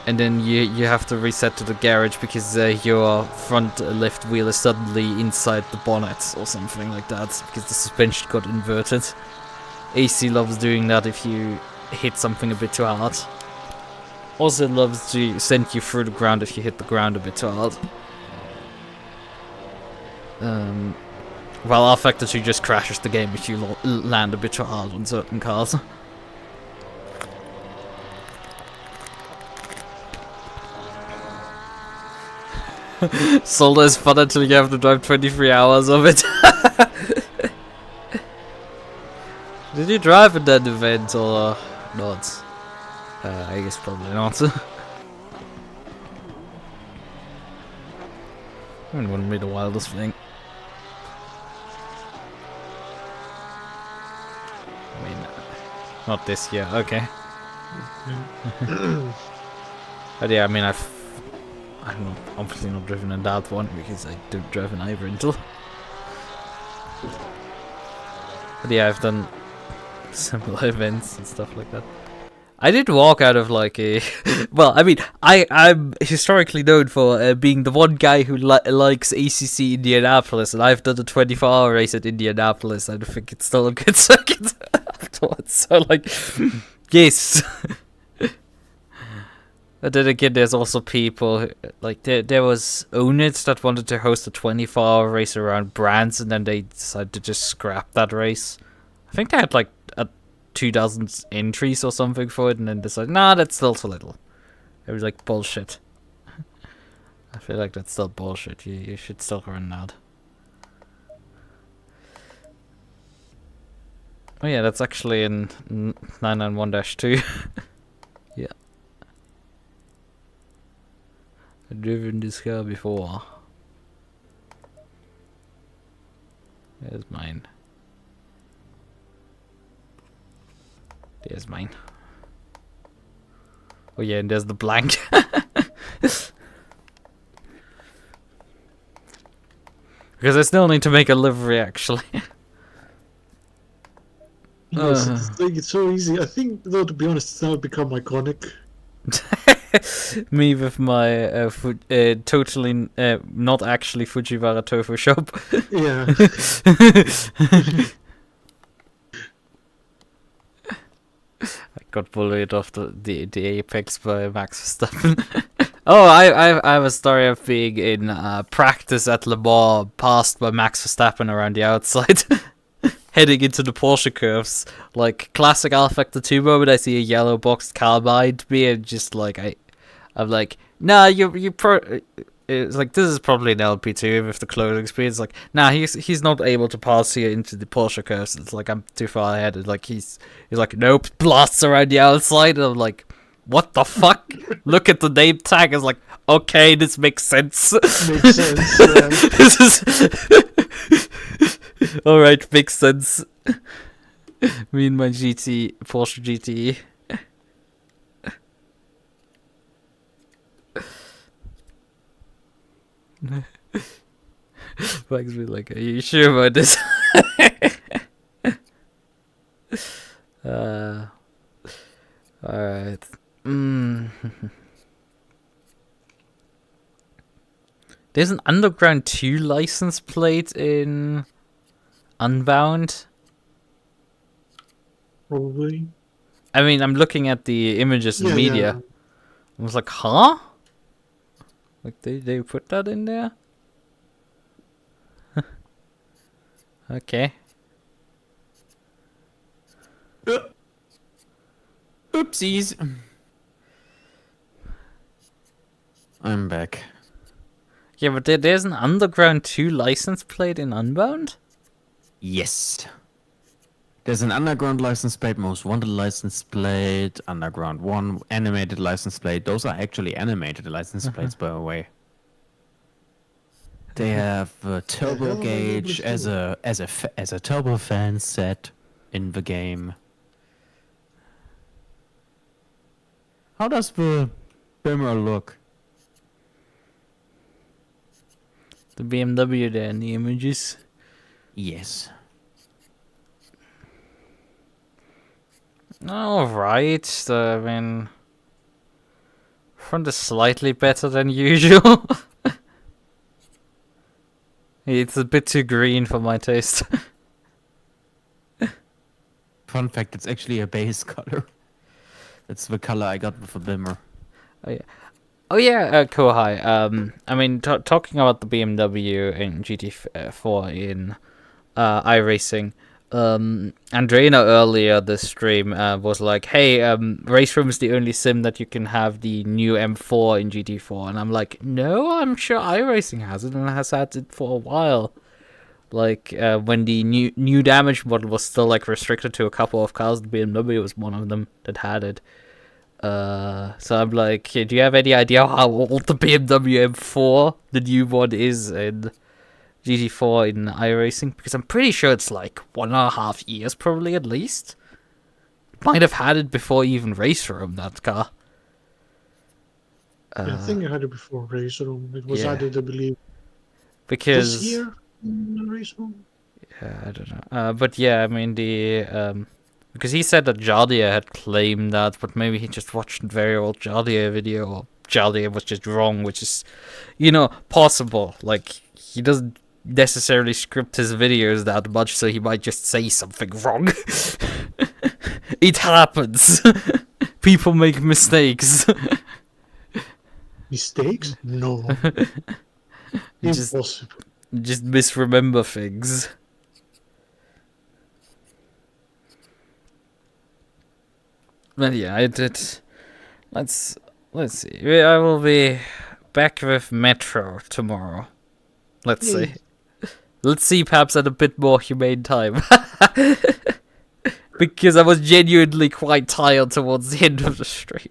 And then you have to reset to the garage because your front left wheel is suddenly inside the bonnet or something like that because the suspension got inverted. AC loves doing that if you hit something a bit too hard. Also it loves to send you through the ground if you hit the ground a bit too hard. While R-Factor 2 just crashes the game if you land a bit too hard on certain cars. Solder is fun until you have to drive 23 hours of it. Did you drive in that event or not? I guess probably not. It wouldn't be the wildest thing. I mean, not this year, okay. But yeah, I mean, I'm obviously not driven in that one because I don't drive an iRental. But yeah, I've done similar events and stuff like that. I did walk out of like a... Well, I mean, I'm historically known for being the one guy who likes ACC Indianapolis, and I've done a 24-hour race at Indianapolis. I think it's still a good circuit afterwards. So, like, yes. But then again, there's also people, like, there was owners that wanted to host a 24-hour race around Brands, and then they decided to just scrap that race. I think they had, like, 2,000 entries or something for it, and then decided, nah, that's still too little. It was like, bullshit. I feel like that's still bullshit. You should still run that. Oh yeah, that's actually in 991-2. Yeah. I've driven this car before. There's mine. There's mine. Oh yeah, and there's the blank. Because I still need to make a livery, actually. Yes, it's so easy. I think, though, to be honest, it's now become iconic. Me with my totally not actually Fujiwara tofu shop. Yeah. I got bullied off the apex by Max Verstappen. Oh, I have a story of being in practice at Le Mans, passed by Max Verstappen around the outside, heading into the Porsche curves. Like, classic Alpha 2 moment, I see a yellow boxed car behind me, and just like, I'm like, nah, it's like, this is probably an LP2 with the closing speed. It's like, nah, he's not able to pass here into the Porsche curves. It's like, I'm too far ahead. It's like, he's like, nope, blasts around the outside, and I'm like, what the fuck? Look at the name tag. It's like, okay, this makes sense. Makes sense. Yeah. This is alright, makes sense. Me and my Porsche GTE. Max be like, are you sure about this? Alright. There's an Underground 2 license plate in Unbound. Probably. I mean, I'm looking at the images and media. Yeah. I was like, huh? Like, they put that in there? Okay. Oopsies. I'm back. Yeah, but there's an Underground 2 license plate in Unbound? Yes. There's an Underground license plate, Most Wanted license plate, Underground 1 animated license plate. Those are actually animated license plates, by the way. They have a turbo gauge as a turbo fan set in the game. How does the Beamer look? The BMW there in the images. Yes. Alright, I mean, front is slightly better than usual. It's a bit too green for my taste. Fun fact, it's actually a base color. It's the color I got with the Beamer. Oh yeah, Kohai. I mean, talking about the BMW in GT4 in iRacing, Andreina earlier this stream was like, hey, Race Room is the only sim that you can have the new M4 in GT4. And I'm like, no, I'm sure iRacing has it and has had it for a while. Like, when the new damage model was still like restricted to a couple of cars, the BMW was one of them that had it. So I'm like, do you have any idea how old the BMW M4, the new one, is in GT4 in iRacing? Because I'm pretty sure it's like 1.5 years, probably, at least. Might have had it before even Race Room, that car. Yeah, I think I had it before Race Room. It was yeah. added, I believe, Because this year in Race Room. Yeah, I don't know. But yeah, I mean, the because he said that Jardia had claimed that, but maybe he just watched a very old Jardia video, or Jardia was just wrong, which is, possible. Like, he doesn't necessarily script his videos that much, so he might just say something wrong. It happens. People make mistakes. Mistakes? No. Impossible. Just misremember things. But yeah, I did. Let's see. I will be back with Metro tomorrow. Let's see. Let's see, perhaps at a bit more humane time. Because I was genuinely quite tired towards the end of the stream.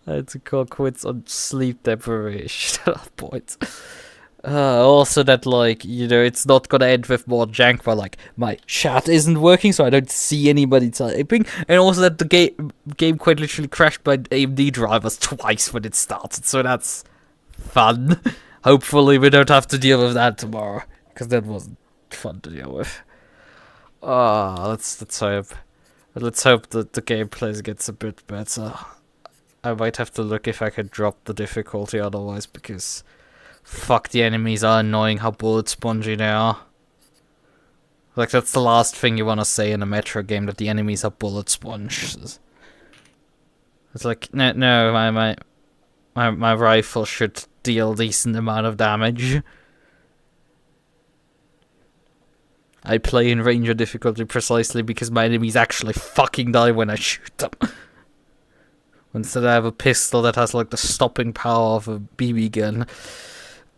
I had to call quits on sleep deprivation at that point. Also that, like, you know, it's not gonna end with more jank where, like, my chat isn't working, so I don't see anybody typing, and also that the game quite literally crashed my AMD drivers twice when it started, so that's fun. Hopefully we don't have to deal with that tomorrow, because that wasn't fun to deal with. Let's hope. Let's hope that the gameplay gets a bit better. I might have to look if I can drop the difficulty otherwise, because fuck, the enemies are annoying how bullet spongy they are. Like, that's the last thing you want to say in a Metro game, that the enemies are bullet sponges. It's like, no, my rifle should deal a decent amount of damage. I play in Ranger difficulty precisely because my enemies actually fucking die when I shoot them. Instead I have a pistol that has, like, the stopping power of a BB gun.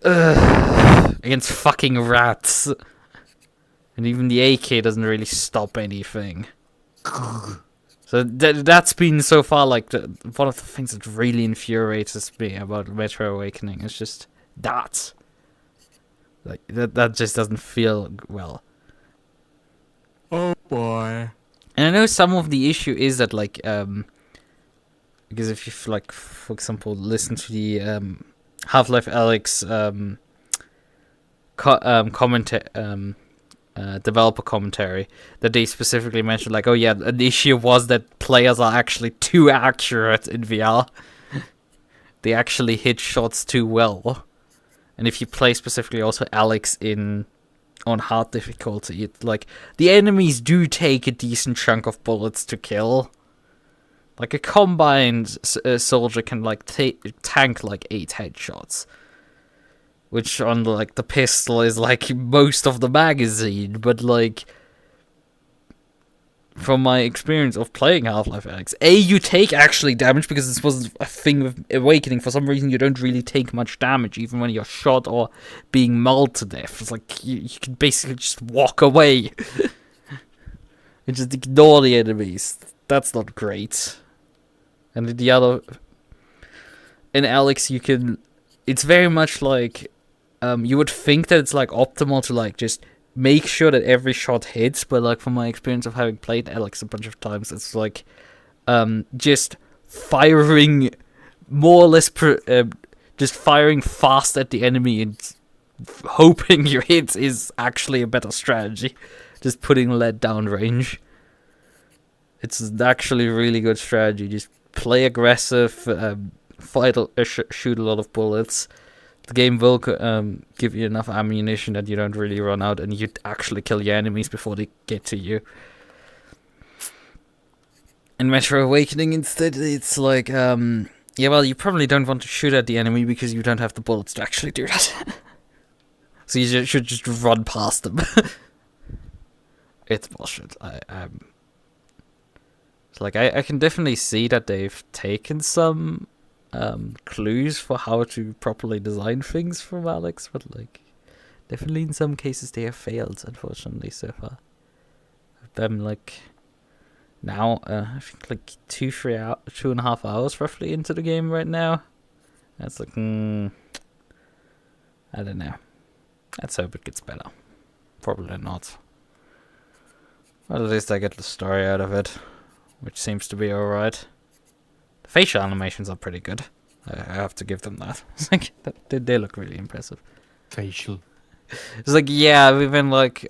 Against fucking rats. And even the AK doesn't really stop anything. So that's been so far, like, one of the things that really infuriates me about Metro Awakening. It's just that. Like, that just doesn't feel well. Oh boy. And I know some of the issue is that, like, because if you, like, for example, listen to the Half-Life Alyx developer commentary, that they specifically mentioned, like, oh yeah, an issue was that players are actually too accurate in VR. They actually hit shots too well. And if you play specifically also Alyx on hard difficulty, it's like, the enemies do take a decent chunk of bullets to kill. Like, a combined soldier can, like, tank, like, 8 headshots. Which, on, like, the pistol is, like, most of the magazine. But, like, from my experience of playing Half-Life Alyx, you take actually damage, because this was a thing with Awakening. For some reason, you don't really take much damage, even when you're shot or being mauled to death. It's like, you can basically just walk away. And just ignore the enemies. That's not great. And the other, in Alyx, you can, it's very much like, you would think that it's, like, optimal to, like, just make sure that every shot hits, but, like, from my experience of having played Alyx a bunch of times, it's like, just firing more or less, just firing fast at the enemy and hoping you hit is actually a better strategy. Just putting lead down range. It's actually a really good strategy. Just play aggressive, shoot a lot of bullets. The game will give you enough ammunition that you don't really run out, and you actually kill your enemies before they get to you. In Metro Awakening, instead, it's like, yeah, well, you probably don't want to shoot at the enemy because you don't have the bullets to actually do that. So you should just run past them. It's bullshit. It's like, I can definitely see that they've taken some clues for how to properly design things from Alyx, but, like, definitely in some cases they have failed, unfortunately, so far. I'm, like, now, I think, like, 2.5 hours roughly into the game right now. That's like, I don't know. Let's hope it gets better. Probably not. But at least I get the story out of it, which seems to be alright. The facial animations are pretty good. I have to give them that. It's like, they look really impressive. Facial. It's like, yeah, we've been like,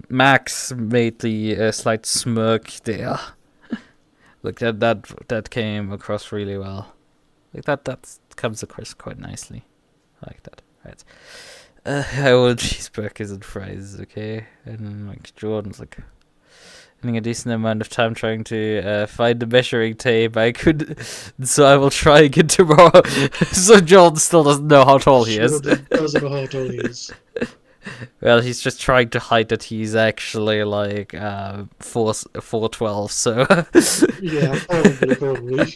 Max made the slight smirk there. Like, that came across really well. Like, that comes across quite nicely. I like that. Right. I want cheeseburgers and fries, okay? And then, like, Jordan's like, spending a decent amount of time trying to find the measuring tape. So I will try again tomorrow. So Jordan still doesn't know how tall he is. Doesn't know how tall he is. Well, he's just trying to hide that he's actually, like, 4'12", so... Yeah, probably.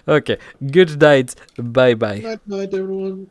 Okay, good night, bye-bye. Night, everyone.